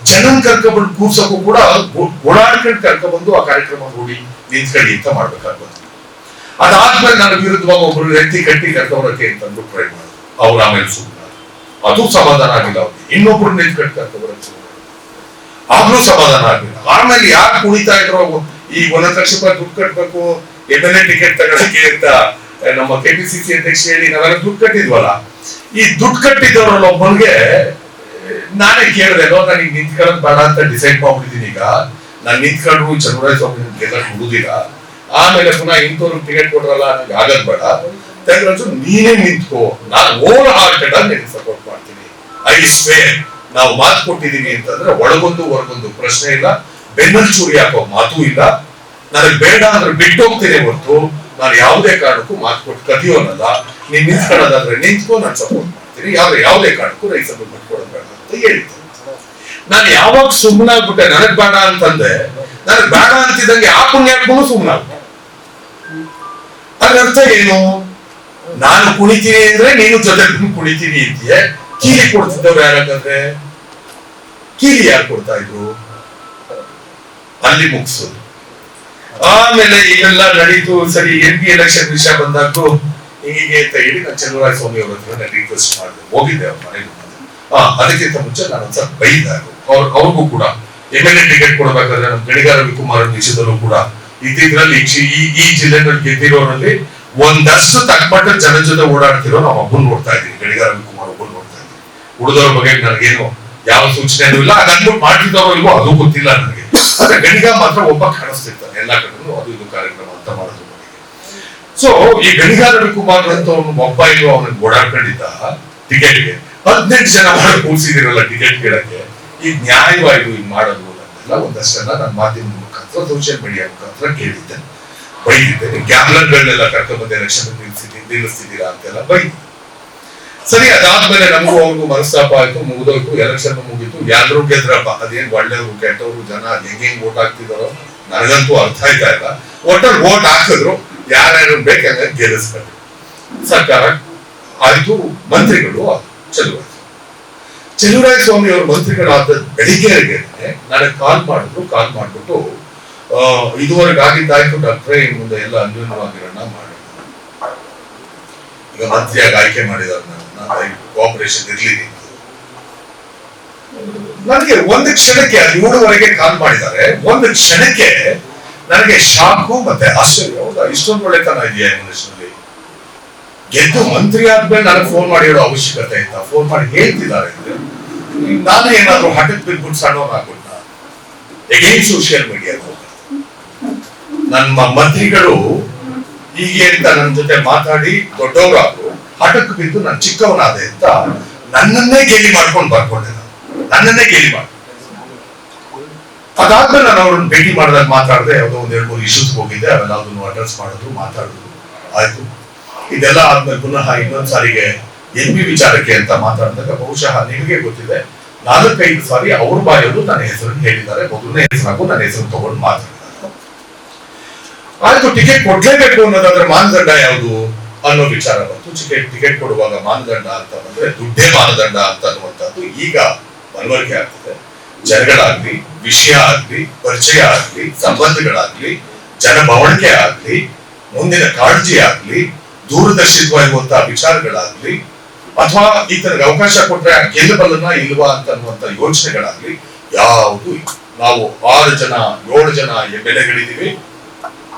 S1: ಜನನ್ ಕರ್ಕೊಂಡ್ಬಂದು ಕೂರ್ಸಕ್ಕೂ ಕೂಡ ಓಡಾಡ್ಕೊಂಡು ಕರ್ಕೊಂಡ್ಬಂದು ಆ ಕಾರ್ಯಕ್ರಮ ನೋಡಿ ನಿಂತ್ಕೊಳ್ಳಿ ಅಂತ ಮಾಡ್ಬೇಕಾಗ್ಬೋದು. ಅದಾದ್ಮೇಲೆ ನನ್ನ ವಿರುದ್ಧವಾಗಿ ಒಬ್ರು ವ್ಯಕ್ತಿ ಕಟ್ಟಿ ಕರ್ಕೊಂಡ್ಬರಕ್ಕೆ ಅಂತ ಅಂದ್ಬಿಟ್ಟು ಟ್ರೈ ಮಾಡಿದ್ರು. ಅವ್ರು ಆಮೇಲೆ ಸುಮ್ಮನೆ ಅದು ಸಮಾಧಾನ ಆಗಿಲ್ಲ. ಅವ್ರಿಗೆ ಇನ್ನೊಬ್ರು ನಿಂತ್ಕೊಂಡು ಕರ್ಕೊಂಡ್ಬರಕ್ಕೆ ಆಗ್ಲೂ ಸಮಾಧಾನ ಆಗಿಲ್ಲ. ಆಮೇಲೆ ಯಾಕೆ ಕುಣಿತಾ ಇದ್ರು, ಈ 1 ಲಕ್ಷ ರೂಪಾಯಿ ದುಡ್ಡು ಕಟ್ಬೇಕು MLA ಟಿಕೆಟ್ ತಗೊಳಕ್ಕೆ ಅಂತ ನಮ್ಮ KPCC ಅಧ್ಯಕ್ಷ ಹೇಳಿ ನಾವೆಲ್ಲ ದುಡ್ಡು ಕಟ್ಟಿದ್ವಲ್ಲ. ಈ ದುಡ್ಡು ಕಟ್ಟಿದ್ದವರಲ್ಲ ಒಬ್ಬನಿಗೆ ನಾನೇ ಕೇಳಿದೆ, ನನಗೆ ನಿಂತ್ಕೊಳ್ಳೋದು ಬೇಡ ಅಂತ ಡಿಸೈಡ್ ಮಾಡ್ಬಿಟ್ಟಿದ್ದೀನಿ. ಈಗ ನಾನು ನಿಂತ್ಕೊಂಡ್ರು ಚೆಲುವರಾಯ ಸ್ವಾಮಿ ಗೆಲ್ಲ ಹುಡುದಿಲ್ಲ. ಆಮೇಲೆ ಪುನಃ ಇಂಥವ್ರು ಟಿಕೆಟ್ ಕೊಟ್ರಲ್ಲ, ನನಗೆ ಆಗದ್ ಬೇಡ, ನೀನೇ ನಿಂತ್ಕೋ, ನಾನು ಓವರ್ ಹಾರ್ಟೆಡ್ ಆಗಿ ನಿನಗೆ ಸಪೋರ್ಟ್ ಮಾಡ್ತೀನಿ. ಐ ಸ್ವೇರ್, ನಾವು ಮಾತು ಕೊಟ್ಟಿದೀನಿ ಅಂತಂದ್ರೆ ಒಳಗೊಂದು ಹೊರಗೊಂದು ಪ್ರಶ್ನೆ ಇಲ್ಲ, ಬೆನ್ನಲ್ಲಿ ಚೂರಿ ಹಾಕೋ ಮಾತು ಇಲ್ಲ. ನನಗೆ ಬೇಡ ಅಂದ್ರೆ ಬಿಟ್ಟು ಹೋಗ್ತೀನಿ ಹೊರತು ನಾನು ಯಾವುದೇ ಕಾರಣಕ್ಕೂ ಮಾತು ಕೊಟ್ಟು ಕದಿಯೋನಲ್ಲ. ನೀನ್ ನಿಂತ್ಕೊಳ್ಳೋದಾದ್ರೆ ನಿಂತ್ಕೋ, ನಾನು ಸಪೋರ್ಟ್ ಮಾಡ್ತೀನಿ. ಯಾವುದೇ ಕಾರಣಕ್ಕೂ ರೈತ ಸಭೆ ಮಾಡ್ಕೊಡೋದು ಬೇಡ ಅಂತ ಹೇಳಿದ್ದೆ. ನಾನು ಯಾವಾಗ ಸುಮ್ಮನಾಗ್ಬಿಟ್ಟೆ, ನನಗ್ ಬೇಡ ಅಂತಂದೆ, ನನಗ್ ಬೇಡ ಅಂತಿದ್ದಂಗೆ ಆ ಪುಣ್ಯ ಹಾಕೊಂಡು ಸುಮ್ಮನಾಗ್ಬಿಟ್ಟೆ. ಅದ್ರ ಅರ್ಥ ಏನು? ನಾನು ಕುಣಿತೀನಿ ಅಂದ್ರೆ ನೀನು ಜೊತೆ ಕುಣಿತೀನಿ ಅಂತೀಯ. ಕೀಲಿ ಕೊಡ್ತಿದ್ದವ್ರು ಯಾರಾಗಂದ್ರೆ ಕೀಲಿ ಯಾರು ಕೊಡ್ತಾ ಇದ್ರು? ಅಲ್ಲಿ ಮುಗಿಸೋದು. ಆಮೇಲೆ ಇವೆಲ್ಲ ನಡೀತು. ಸರಿ, MP ಎಲೆಕ್ಷನ್ ವಿಷಯ ಬಂದಾಗೂ ಹೀಗೆ ಅಂತ ಹೇಳಿ ನಾನು ಚೆಲುವರಾಯ ಸ್ವಾಮಿ ಅವ್ರ ಹತ್ರ ನಾನು ರಿಕ್ವೆಸ್ಟ್ ಮಾಡಿದೆ, ಹೋಗಿದ್ದೆ ಅವ್ರ ಮನೆಗೆ. ಅದಕ್ಕಿಂತ ಮುಂಚೆ ನಾನು ಒಂದ್ಸಲ ಬೈದಾಗ ಅವ್ರಿಗೂ ಕೂಡ MLA ಟಿಕೆಟ್ ಕೊಡ್ಬೇಕಾದ್ರೆ ನಮ್ಮ ಗಡಿಗಾರ ರವಿಕುಮಾರ್ ವಿಷಯದಲ್ಲೂ ಕೂಡ ಇದ್ರಲ್ಲಿ ಈ ಜಿಲ್ಲೆನಲ್ಲಿ ಗೆದ್ದಿರೋರಲ್ಲಿ ಒಂದಷ್ಟು ತಕ್ಕಮಟ್ಟ ಜನ ಜೊತೆ ಓಡಾಡ್ತಿರೋ ನಾವು ಒಬ್ಬನ್ ನೋಡ್ತಾ ಇದ್ದೀವಿ. ಗಡಿಗಾರ ರವಿಕುಮಾರ್ ಒಬ್ಬನ್ ನೋಡ್ತಾ ಇದ್ದೀವಿ. ಉಳಿದವ್ರ ಬಗ್ಗೆ ನನಗೇನು ಯಾವ ಸೂಚನೆನೂ ಇಲ್ಲ. ಅದನ್ನು ಮಾಡ್ತಿದ್ದವ್ರು ಇಲ್ವೋ ಅದು ಗೊತ್ತಿಲ್ಲ ನನಗೆ. ಆದ್ರೆ ಗಡಿಗ ಮಾತ್ರ ಒಬ್ಬ ಕಾಣಿಸ್ತಿರ್ತಾನೆ ಎಲ್ಲಾ ಕಡೆನೂ. ಅದು ಇದು ಕಾರ್ಯಕ್ರಮ ಸೊ ಈ ಗಣಿಗಾರ ರವಿಕುಮಾರ್ ಅಂತ ಅವನು ಒಬ್ಬ ಇರೋ ಅವನಿಗೆ ಓಡಾಡ್ಕೊಂಡಿದ್ದ ಟಿಕೆಟ್ಗೆ 18 ಜನ ಮಾಡಿ ಕೂರಿಸಿದಿರಲ್ಲ ಟಿಕೆಟ್ ಕೇಳಕ್ಕೆ. ಈ ನ್ಯಾಯವಾಗಿ ಹಿಂಗ್ ಮಾಡೋದು ಅಂತೆಲ್ಲ ಒಂದಷ್ಟೆಲ್ಲ ನನ್ನ ಮಾಧ್ಯಮದ ಮುಖಾಂತರ ಸೋಷಿಯಲ್ ಮೀಡಿಯಾ ಮುಖಾಂತರ ಕೇಳಿದ್ದೆ, ಬೈದಿದ್ದೆ. ಗ್ಯಾಮ್ಲರ್ಗಳನ್ನೆಲ್ಲ ಕರ್ಕೊಂಡ್ಬಂದು ಎಲೆಕ್ಷನ್ ನಿಲ್ಲಿಸ್ತಿದ್ದೀರಾ ಅಂತೆಲ್ಲ ಬೈದ್. ಸರಿ, ಅದಾದ್ಮೇಲೆ ನಮಗೂ ಅವ್ರಿಗೂ ಮನಸ್ತಾಪ ಆಯ್ತು, ಮುಗಿದೋಯ್ತು, ಎಲೆಕ್ಷನ್ ಮುಗೀತು, ಯಾರು ಗೆದ್ರಪ್ಪ. ಅದೇನ್ ಒಳ್ಳೆಯವರು ಕೆಟ್ಟವರು ಜನ ಹೆಂಗ್ ವೋಟ್ ಹಾಕ್ತಿದಾರೋ ನನಗಂತೂ ಅರ್ಥ ಆಯ್ತಾ ಇಲ್ಲ. ಒಟ್ಟಲ್ಲಿ ವೋಟ್ ಹಾಕಿದ್ರು, ಯಾರ್ಯಾರು ಬೇಕಂದ್ರೆ ಗೆಲ್ಲಿಸ್ಕೊಂಡು ಸರ್ಕಾರ ಆಯ್ತು. ಮಂತ್ರಿಗಳು ಚೆಲುವರಾಯ ಸ್ವಾಮಿ ಅವರು ಮಂತ್ರಿಗಳಾದ ಬೆಳಿಗ್ಗೆ ನನಗೆ ಕಾಲ್ ಮಾಡ್ಬಿಟ್ಟು ಇದುವರೆಗೆ ಆಗಿದ್ದಾಯ್ತು ಡಾಕ್ಟ್ರೇ, ಇನ್ ಮುಂದೆ ಎಲ್ಲ ಅನ್ಯೂನ್ಯವಾಗಿರೋಣ ಮಾಡೋಣ, ಈಗ ಮಂತ್ರಿಯಾಗಿ ಆಯ್ಕೆ ಮಾಡಿದಾರೆ, ಕೋಆಪರೇಷನ್ ಇರ್ಲಿ. ನನಗೆ ಒಂದು ಕ್ಷಣಕ್ಕೆ 7:30 ಕಾಲ್ ಮಾಡಿದ್ದಾರೆ. ಒಂದು ಕ್ಷಣಕ್ಕೆ ನನಗೆ ಶಾಕು ಮತ್ತೆ ಆಶ್ಚರ್ಯ. ಹೌದಾ, ಇಷ್ಟೊಂದು ಒಳ್ಳೆತನ ಇದೆಯಾ ಮನುಷ್ಯನಲ್ಲಿ? ಗೆದ್ದು ಮಂತ್ರಿ ಆದ್ಮೇಲೆ ನನಗೆ ಫೋನ್ ಮಾಡಿ ಹೇಳೋ ಅವಶ್ಯಕತೆ ಇತ್ತ? ಫೋನ್ ಮಾಡಿ ಹೇಳ್ತಿದ್ದಾರೆ ಅಂದ್ರೆ ನಾನೇ ಏನಾದ್ರು ಹಠಕ್ಕೆ ಬಿದ್ಬಿಟ್ಟು ಸಣ್ಣವನ್ನ ಹಾಕ್ಬಿಟ್ಟ ಎಗೇನ್ ಸೋಷಿಯಲ್ ಮೀಡಿಯಾ. ನಮ್ಮ ಮಂತ್ರಿಗಳು ಹೀಗೆ ಅಂತ ನನ್ನ ಜೊತೆ ಮಾತಾಡಿ ದೊಡ್ಡವರಾದ್ರು, ಹಠಕ್ಕೆ ಬಿದ್ದು ನಾನು ಚಿಕ್ಕವನಾದೆ ಅಂತ ನನ್ನನ್ನೇ ಗೇಲಿ ಮಾಡ್ಕೊಂಡು ಬರ್ಕೊಂಡೆ. ನನ್ನನ್ನೇ ಗೇಲಿ ಮಾಡಿ ಅದಾದ್ಮೇಲೆ ನಾನು ಅವ್ರನ್ನ ಭೇಟಿ ಮಾಡಿದಾಗ ಮಾತಾಡಿದೆ. ಯಾವುದೋ 1-2-3 ಇಶ್ಯೂಸ್ ಹೋಗಿದ್ದೆ, ಅವೆಲ್ಲ ಅದನ್ನು ಅಡ್ರೆಸ್ ಮಾಡೋದು ಮಾತಾಡೋದು ಆಯ್ತು. ಇದೆಲ್ಲ ಆದ್ಮೇಲೆ ಪುನಃ ಇನ್ನೊಂದ್ ಸಾರಿಗೆ MP ವಿಚಾರಕ್ಕೆ ಅಂತ ಮಾತಾಡಿದಾಗ ಬಹುಶಃ ನಿಮಗೆ ಗೊತ್ತಿದೆ 4-5 ಸಾರಿ ಅವ್ರ ಬಾಯಲ್ಲೂ ನನ್ನ ಹೆಸರನ್ನು ಹೇಳಿದ್ದಾರೆ. ಮೊದಲನೇ ಹೆಸರಾಗೂ ನನ್ನ ಹೆಸರು ತಗೊಂಡು ಮಾತಾಡಿದ್ದಾರೆ. ಆಯ್ತು, ಟಿಕೆಟ್ ಕೊಡ್ಲೇಬೇಕು ಅನ್ನೋದಾದ್ರೆ ಮಾನದಂಡ ಯಾವುದು ಅನ್ನೋ ವಿಚಾರ ಬಂತು. ಟಿಕೆಟ್ ಕೊಡುವಾಗ ಮಾನದಂಡ ಅಂತ ಬಂದ್ರೆ ದುಡ್ಡೇ ಮಾನದಂಡ ಅಂತ ಅನ್ನುವಂಥದ್ದು ಈಗ ಮನವರಿಕೆ ಆಗ್ತದೆ. ಜನಗಳಾಗ್ಲಿ, ವಿಷಯ ಆಗ್ಲಿ, ಪರಿಚಯ ಆಗ್ಲಿ, ಸಂಬಂಧಗಳಾಗ್ಲಿ, ಜನಭವಣಿಕೆ ಆಗ್ಲಿ, ಮುಂದಿನ ಕಾಳಜಿ ಆಗ್ಲಿ, ದೂರದರ್ಶಿತವಾಗಿರುವಂತಹ ವಿಚಾರಗಳಾಗ್ಲಿ, ಅಥವಾ ಈತನಿಗೆ ಅವಕಾಶ ಕೊಟ್ರೆ ಗೆಲ್ಲಬಲ್ಲನ ಇಲ್ವಾ ಅಂತ ಅನ್ನುವಂತ ಯೋಚನೆಗಳಾಗ್ಲಿ ಯಾವುದು. ನಾವು 6 ಜನ 7 ಜನ MLAಗಳಿದ್ದೀವಿ,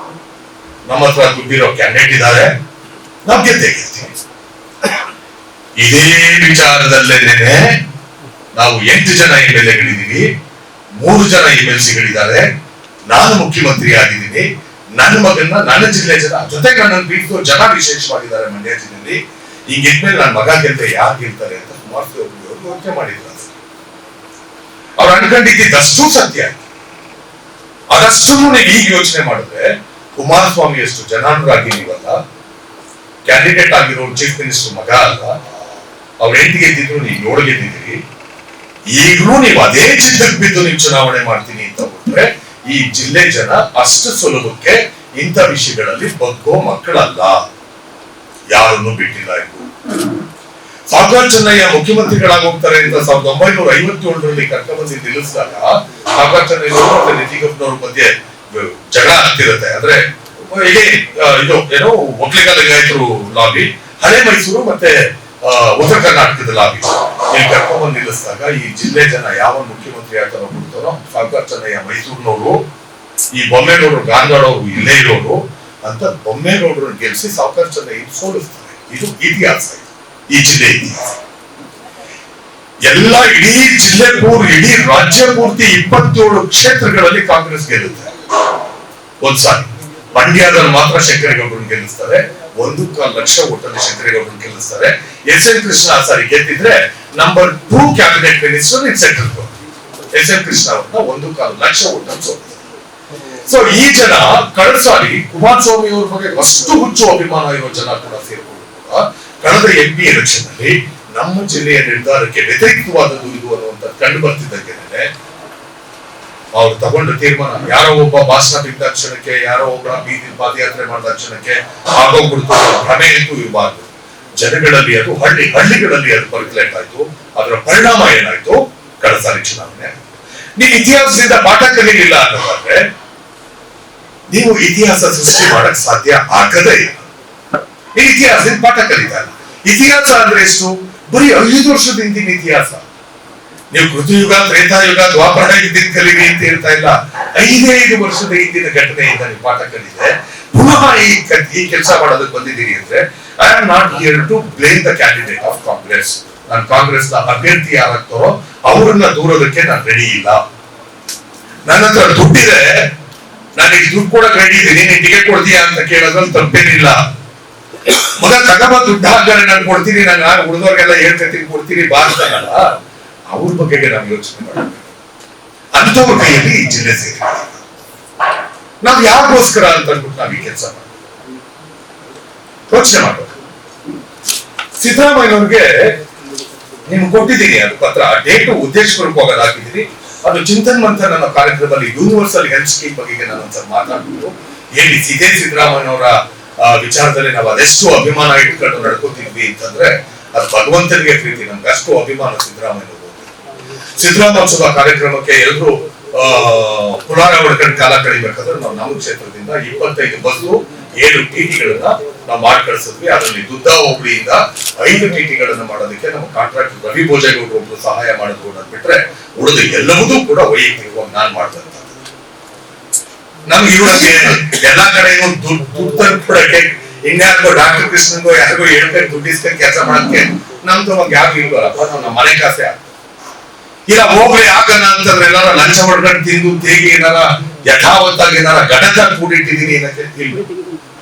S1: ನಮ್ಮ ಹತ್ರ ದುಡ್ಡಿರೋ ಕ್ಯಾಂಡಿಡೇಟ್ ಇದ್ದಾರೆ, ನಾವು ಗೆದ್ದೇ ಗೆಲ್ತೀವಿ. ಇದೇ ವಿಚಾರದಲ್ಲೇನೆ ನಾವು 8 ಜನ MLAಗಳಿದ್ದೀವಿ, 3 ಜನ MLCಗಳಿದ್ದಾರೆ, ನಾನು ಮುಖ್ಯಮಂತ್ರಿ ಆಗಿದ್ದೀನಿ, ನನ್ನ ಮಗನ್ನ ನನ್ನ ಜಿಲ್ಲೆ ಜನ ಜೊತೆಗೆ ನನ್ನನ್ನು ಬಿಟ್ಟು ಜನ ವಿಶೇಷವಾಗಿದ್ದಾರೆ ಮಂಡ್ಯ ಜಿಲ್ಲೆಯಲ್ಲಿ. ಹಿಂಗಿದ್ಮೇಲೆ ನನ್ನ ಮಗ ಗೆಲ್ತೆ ಯಾರು ಗೆಲ್ತಾರೆ ಅಂತ ಕುಮಾರಸ್ವಾಮಿ ಅವರು ಯೋಚನೆ ಮಾಡಿದ್ರು. ಅವ್ರು ಅನ್ಕೊಂಡಿದ್ದಷ್ಟು ಸತ್ಯ. ಅದಷ್ಟು ನೀವು ಈಗ ಯೋಚನೆ ಮಾಡಿದ್ರೆ ಕುಮಾರಸ್ವಾಮಿ ಅಷ್ಟು ಜನಾನುರಾಗಿ ನೀವಲ್ಲ, ಕ್ಯಾಂಡಿಡೇಟ್ ಆಗಿರೋ ಚೀಫ್ ಮಿನಿಸ್ಟರ್ ಮಗ ಅಲ್ಲ. ಅವ್ರ 8 ಗೆದ್ದಿದ್ರು, ನೀವು 7 ಗೆದ್ದಿದ್ದೀರಿ. ಈಗಲೂ ನೀವು ಅದೇ ಚಿತ್ರಕ್ಕೆ ಬಿದ್ದು ನೀವು ಚುನಾವಣೆ ಮಾಡ್ತೀನಿ ಅಂತ ಬಿಟ್ರೆ ಈ ಜಿಲ್ಲೆ ಜನ ಅಷ್ಟು ಸುಲಭಕ್ಕೆ ಇಂಥ ವಿಷಯಗಳಲ್ಲಿ ಬಗ್ಗೋ ಮಕ್ಕಳಲ್ಲ, ಯಾರನ್ನು ಬಿಟ್ಟಿಲ್ಲ. ಇದು ಸಾಗರ್ ಚೆನ್ನಯ್ಯ ಮುಖ್ಯಮಂತ್ರಿಗಳಾಗಿ ಹೋಗ್ತಾರೆ ಅಂತ 1957ರಲ್ಲಿ ಕರ್ಕೊಂಡ್ಬಂದು ನಿಲ್ಲಿಸಿದಾಗ ಸಾಗರ್ ಚೆನ್ನಯ್ಯ ಮತ್ತೆ ನಿತಿಗಪ್ಪನವ್ರ ಮಧ್ಯೆ ಜಗಳ ಆಗ್ತಿರುತ್ತೆ. ಅಂದ್ರೆ ಇದು ಏನೋ ಒಕ್ಕಲಿಗ ಲಿಂಗಾಯತರು ಲಾಬಿ, ಹಳೆ ಮೈಸೂರು ಮತ್ತೆ ಉತ್ತರ ಕರ್ನಾಟಕದ ಲಾಬಿ ಇಲ್ಲಿ ಕರ್ಕೊಂಡ್ಬಂದು ನಿಲ್ಲಿಸಿದಾಗ ಈ ಜಿಲ್ಲೆ ಜನ ಯಾವ ಮುಖ್ಯಮಂತ್ರಿ ಆಗ್ತಾರೋ ಬಿಡ್ತಾರೋ ಸಾಗರ್ ಚೆನ್ನಯ್ಯ ಮೈಸೂರಿನವರು, ಈ ಬೊಮ್ಮೇಗೌಡರು ಗಾಂಧಾಳವರು ಇಲ್ಲೇ ಇರೋರು ಅಂತ ಬೊಮ್ಮೇಗೌಡರನ್ನು ಗೆಲ್ಲಿಸಿ ಸಾಗರ್ ಚೆನ್ನಯ್ಯ ಸೋಲಿಸ್ತಾರೆ. ಇದು ಇತಿಹಾಸ, ಈ ಜಿಲ್ಲೆ ಇತಿಹಾಸ. ಎಲ್ಲ ಇಡೀ ಜಿಲ್ಲೆ ಇಡೀ ರಾಜ್ಯ ಪೂರ್ತಿ 27 ಕ್ಷೇತ್ರಗಳಲ್ಲಿ ಕಾಂಗ್ರೆಸ್ ಗೆಲ್ಲುತ್ತೆ. ಒಂದ್ಸಾರಿ ಮಂಡ್ಯದಲ್ಲಿ ಮಾತ್ರ ಶಂಕರೇಗೌಡರನ್ನು ಗೆಲ್ಲಿಸ್ತಾರೆ, 1.25 ಲಕ್ಷ ಓಟಲ್ಲಿ ಶಂಕರೇಗೌಡರನ್ನು ಗೆಲ್ಲಿಸ್ತಾರೆ. SN ಕೃಷ್ಣ ಆ ಸಾರಿ ಗೆದ್ದಿದ್ರೆ number 2 cabinet minister in central government. SN Krishna ಅವ್ರನ್ನ 1.25 ಲಕ್ಷ ಓಟಲ್ಲಿ ಸೋಲಿಸ್ತಾರೆ. ಸೊ ಈ ಜನ ಕಳೆದ ಸಾರಿ ಕುಮಾರಸ್ವಾಮಿ ಅವ್ರ ಬಗ್ಗೆ ಅಷ್ಟು ಹುಚ್ಚು ಅಭಿಮಾನ ಇರೋ ಜನ ಕೂಡ ಸೇರಿಕೊಂಡು ಕೂಡ ಕಳೆದ MP ಎಲೆಕ್ಷನ್ ಅಲ್ಲಿ ನಮ್ಮ ಜಿಲ್ಲೆಯ ನಿರ್ಧಾರಕ್ಕೆ ವ್ಯತಿರಿಕ್ತವಾದದ್ದು ಇದು ಅನ್ನುವಂತ ಕಂಡು ಬರ್ತಿದ್ದಂಗೆ ಅವ್ರು ತಗೊಂಡ ತೀರ್ಮಾನ, ಯಾರೋ ಒಬ್ಬ ಭಾಷಣ ಬಿದ್ದ ಕ್ಷಣಕ್ಕೆ, ಯಾರೋ ಒಬ್ಬ ಬೀದಿ ಪಾದಯಾತ್ರೆ ಮಾಡಿದ ಕ್ಷಣಕ್ಕೆ ಆಗೋಗ್ಬಿಡ್ತು ಭ್ರಮೆ ಅಂತೂ ಇರಬಾರ್ದು. ಜನಗಳಲ್ಲಿ ಅದು ಹಳ್ಳಿಗಳಲ್ಲಿ ಅದು ಪರ್ಕ್ಯುಲೇಟ್ ಆಯ್ತು. ಅದರ ಪರಿಣಾಮ ಏನಾಯ್ತು? ಕಳೆದ ಸಾರಿ ಚುನಾವಣೆ. ನೀವು ಇತಿಹಾಸದಿಂದ ಪಾಠ ಕಲಿಯಲಿಲ್ಲ ಅನ್ನೋದಾದ್ರೆ ನೀವು ಇತಿಹಾಸ ಸೃಷ್ಟಿ ಮಾಡಕ್ ಸಾಧ್ಯ ಆಗದೇ ಇಲ್ಲ. ನೀವು ಇತಿಹಾಸದಿಂದ ಪಾಠ ಕಲಿತಾ ಇಲ್ಲ. ಇತಿಹಾಸ ಅಂದ್ರೆ ಎಷ್ಟು? ಬರೀ 5 ವರ್ಷದ ಹಿಂದಿನ ಇತಿಹಾಸ. ನೀವು ಕೃತಯುಗ, ತ್ರೇತಾಯುಗ, ದ್ವಾಪರ ಯುಗದಿಂದ ಕಲಿರಿ ಅಂತ ಹೇಳ್ತಾ ಇಲ್ಲ. 5 ವರ್ಷದ ಹಿಂದಿನ ಘಟನೆಯಿಂದ ನೀವು ಪಾಠ ಕಲಿತೆ ಪುನಃ ಈ ಕೆಲಸ ಮಾಡೋದಕ್ಕೆ ಬಂದಿದ್ದೀರಿ ಅಂದ್ರೆ I am not here to blame the candidate of Congress. ನಾನು ಕಾಂಗ್ರೆಸ್ ನ ಅಭ್ಯರ್ಥಿ ಯಾರಾಗ್ತಾರೋ ಅವ್ರನ್ನ ದೂರೋದಕ್ಕೆ ನಾನು ರೆಡಿ ಇಲ್ಲ. ನನ್ನ ಹತ್ರ ದುಡ್ಡಿದೆ, ನನಗೆ ದುಡ್ಡು ಕೊಡಕ್ ರೆಡಿ ಇದ್ದೀನಿ, ನೀನ್ ಟಿಕೆಟ್ ಕೊಡ್ತೀಯಾ ಅಂತ ಕೇಳೋದ್ರಲ್ಲಿ ತಪ್ಪೇನಿಲ್ಲ. ಮಗ ತಗಬ ದುಡ್ಡು ಹಾಕಿದ್ರೆ ನಾನು ಕೊಡ್ತೀನಿ, ನಾನು ಉಳಿದವ್ರಿಗೆಲ್ಲ ಹೇಳ್ಕೊತೀನಿ ಕೊಡ್ತೀನಿ ಬಾರ್ತಾನಲ್ಲ, ಅವ್ರ ಬಗ್ಗೆ ನಾವು ಯೋಚನೆ ಮಾಡಬೇಕು. ಅಂಥವ್ರ ಕೈಯಲ್ಲಿ ಈ ಜಿಲ್ಲೆ ಸೇರಿದೆ. ನಾವು ಯಾರಿಗೋಸ್ಕರ ಅಂತ ಅಂದ್ಬಿಟ್ಟು ನಾವು ಈ ಕೆಲಸ ಯೋಚನೆ ಮಾಡ್ಬೇಕು. ಸಿದ್ದರಾಮಯ್ಯನವ್ರಿಗೆ ನಿಮ್ಗೆ ಕೊಟ್ಟಿದ್ದೀನಿ ಅದು ಪತ್ರ, ಡೇಟು ಉದ್ದೇಶಪೂರ್ವಕವಾಗಿ ಹಾಕಿದ್ದೀನಿ. ಅದು ಚಿಂತನ್ ಮಂಥನ್ ಅನ್ನೋ ಕಾರ್ಯಕ್ರಮದಲ್ಲಿ ಯೂನಿವರ್ಸಲ್ ಹೆಲ್ತ್ ಸ್ಕೀಮ್ ಬಗ್ಗೆ ನಾನು ಒಂದ್ಸಲ ಮಾತಾಡ್ಬಿಟ್ಟು ಹೇಳಿ, ಇದೇ ಸಿದ್ದರಾಮಯ್ಯನವರ ವಿಚಾರದಲ್ಲಿ ನಾವು ಅದೆಷ್ಟು ಅಭಿಮಾನ ಇಟ್ಕೊಂಡು ನಡ್ಕೋತಿದ್ವಿ ಅಂತಂದ್ರೆ ಅದು ಭಗವಂತನಿಗೆ ಪ್ರೀತಿ. ನಮ್ಗೆ ಅಷ್ಟು ಅಭಿಮಾನ ಸಿದ್ದರಾಮಯ್ಯನವರು. ಸಿದ್ದರಾಮೋತ್ಸವ ಕಾರ್ಯಕ್ರಮಕ್ಕೆ ಎಲ್ಲರೂ ಪುರಾಣ ಹೊಡ್ಕೊಂಡು ಕಾಲ ಕಳಿಬೇಕಾದ್ರೆ ನಾವು ನಮ್ಮ ಕ್ಷೇತ್ರದಿಂದ 25 ಬಸ್ಸು 7 ಟಿಟಿಗಳನ್ನ ನಾವು ಮಾಡಿ ಕಳಿಸಿದ್ವಿ. ಅದರಲ್ಲಿ ದುದ್ದ ಹೋಬಳಿಯಿಂದ 5 ಟಿಟಿಗಳನ್ನ ಮಾಡೋದಕ್ಕೆ ನಮ್ಮ ಕಾಂಟ್ರಾಕ್ಟರ್ ರವಿ ಭೋಜೇಗೌಡರು ಒಬ್ರು ಸಹಾಯ ಮಾಡಿದ್ರು ಅನ್ನೋದು ಬಿಟ್ರೆ ಉಳಿದ ಎಲ್ಲವೂ ಕೂಡ ವೈಯಕ್ತಿಕವಾಗಿ ನಾನ್ ಮಾಡ್ತಾ ಇದ್ದೆ. ನಮ್ಗೆ ಇವ್ರಿಗೆ ಎಲ್ಲಾ ಕಡೆಗೂ ದುಡ್ಡು ತಂದ್ಕೊಡಕ್ಕೆ ಇನ್ಯಾರಿಗೋ ಡಾಕ್ಟರ್ ಕೃಷ್ಣನ್ಗೋ ಯಾರಿಗೋ ಹೇಳ್ಕೊಂಡು ದುಡ್ಡು ಇಸ್ಕೊಂಡು ಕೆಲಸ ಮಾಡಕ್ಕೆ ನಮ್ದು ಯಾರು ಇಲ್ವಲ್ಲಪ್ಪ. ನಾವು ನಮ್ಮ ಮನೆ ಕಾಸೆ ಇಲ್ಲ ಹೋಗ್ಲಿ ಆಗಲ್ಲ ಅಂತಂದ್ರೆ ಏನಾರ ಲಂಚ ಹೊಡ್ಕೊಂಡು ತಿಂದು ತೇಗಿ ಏನಾರ ಯಥಾವತ್ತಾಗಿ ಏನಾರ ಗಡತ ಕೂಡಿಟ್ಟಿದ್ದೀನಿ ಏನಕ್ಕೆ ಇಲ್ಲ.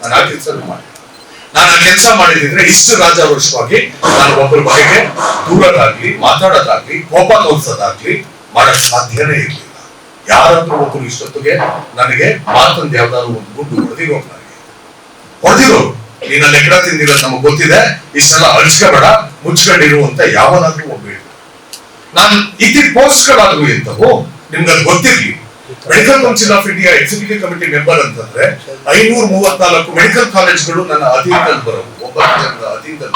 S1: ನಾನು ಆ ಕೆಲಸ ಮಾಡಿ ನಾನು ಆ ಕೆಲಸ ಮಾಡಿದ್ರೆ ಇಷ್ಟು ರಾಜಾರೋಷವಾಗಿ ನಾನು ಒಬ್ಬರ ಬಗೆಗೆ ದೂರದಾಗ್ಲಿ ಮಾತಾಡೋದಾಗ್ಲಿ ಕೋಪ ತೋರಿಸೋದಾಗ್ಲಿ ಮಾಡಕ್ ಸಾಧ್ಯನೇ ಇರ್ಲಿಲ್ಲ. ಯಾರಾದ್ರೂ ಒಬ್ಬರು ಇಷ್ಟೊತ್ತಿಗೆ ನನಗೆ ಮಾತಂದ್ ಯಾವ್ದಾದ್ರು ಒಂದು ಗುಡ್ಡು ಹೊಡೆದಿರೋ ನೀನ ಲೆಕ್ಕ ತಿಂದಿರೋದು ನಮಗ್ ಗೊತ್ತಿದೆ, ಇಷ್ಟೆಲ್ಲ ಅಳಿಸ್ಕೋಬೇಡ ಮುಚ್ಕೊಂಡಿರು ಅಂತ ಯಾವನಾದ್ರೂ ಒಬ್ಬ ನಾನು ಇದ್ದಿದ್ದ ಪೋಸ್ಟ್ಗಳಾದ್ರೂ ಎಂತವು ನಿಮ್ಗೆ ಅದು ಗೊತ್ತಿರ್ಲಿ. Medical council of India executive committee member ಅಂತಂದ್ರೆ 534 ಮೆಡಿಕಲ್ ಕಾಲೇಜ್ಗಳು ನನ್ನ ಅಧೀನದಲ್ಲಿ ಬರೋವು. 9 ಜನರ ಅಧೀನದಲ್ಲಿ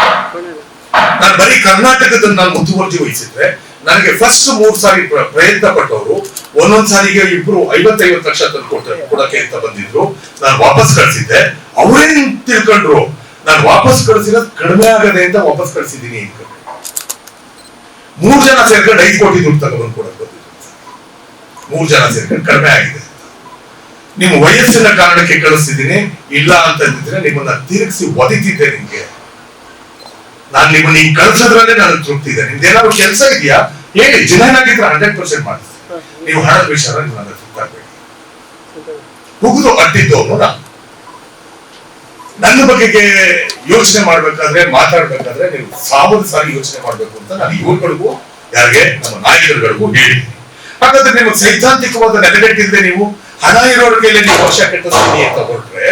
S1: ನಾನು ಬರೀ ಕರ್ನಾಟಕದಲ್ಲಿ ನಾನು ಮುತುವರ್ಜಿ ವಹಿಸಿದ್ರೆ ನನಗೆ ಫಸ್ಟ್ 3 ಸಾರಿ ಪ್ರಯತ್ನ ಪಟ್ಟವರು ಒಂದೊಂದ್ ಸಾರಿಗೆ ಇಬ್ರು 50-50 ಲಕ್ಷ ತಂದು ಕೊಡಕ್ಕೆ ಅಂತ ಬಂದಿದ್ರು. ನಾನು ವಾಪಸ್ ಕಳ್ಸಿದ್ದೆ. ಅವ್ರೇನ್ ತಿಳ್ಕೊಂಡ್ರು ನಾನು ವಾಪಸ್ ಕಳ್ಸಿರೋದು ಕಡಿಮೆ ಆಗದೆ ಅಂತ ವಾಪಸ್ ಕಳ್ಸಿದ್ದೀನಿ. 3 ಜನ ಸೇರ್ಕೊಂಡು 5 ಕೋಟಿ ದುಡ್ಡು ತಗೊಂಡ್ಬಂದು ಕೊಡಕ್ ಬಂದಿದ್ರು. 3 ಜನ ಸೇರ್ಕೊಂಡು ಕಡಿಮೆ ಆಗಿದೆ. ನಿಮ್ಮ ವಯಸ್ಸಿನ ಕಾರಣಕ್ಕೆ ಕಳಿಸ್ತಿದ್ದೀನಿ, ಇಲ್ಲ ಅಂತಂದಿದ್ರೆ ನಿಮ್ಮನ್ನ ತಿರುಗಿಸಿ ಒದಿತಿದ್ದೆ. ನಿಮ್ಗೆ ನಾನು ನಿಮ್ಮನ್ನ ಹಿಂಗ್ ಕಳ್ಸೋದ್ರಲ್ಲೇ ನನಗೆ ತೃಪ್ತಿ ಇದೆ. ನಿಮ್ದೇನಾದ್ರು ಕೆಲಸ ಇದೆಯಾ ಹೇಳಿ, ಜನಾಗಿದ್ರೆ 100% ಮಾಡ್ತೀನಿ. ನೀವು ಹಣದ ವಿಷಯ ನನ್ನ ತೃಪ್ತಾಗಬೇಡಿ. ಹುಗಿದು ಅಡ್ಡಿದ್ದವನು ನಾನು. ನನ್ನ ಬಗೆಗೆ ಯೋಚನೆ ಮಾಡ್ಬೇಕಾದ್ರೆ ಮಾತಾಡ್ಬೇಕಾದ್ರೆ ನೀವು 1000 ಸಾರಿ ಯೋಚನೆ ಮಾಡ್ಬೇಕು ಅಂತ ನಾನು ಇವ್ರುಗಳಿಗೂ ಯಾರಿಗೆ ನಮ್ಮ ನಾಯಕರುಗಳಿಗೂ ಹೇಳಿದ್ದೀನಿ. ಹಾಗಾದ್ರೆ ನಿಮಗೆ ಸೈದ್ಧಾಂತಿಕವಾದ ನೆಲೆಗಟ್ಟಿದ್ರೆ ನೀವು ಹಣ ಇರೋರ ಕೈಲಿ ನೀವು ವರ್ಷ ಕೆಟ್ಟಿಸ್ತೀನಿ ಅಂತ ಹೊರಟ್ರೆ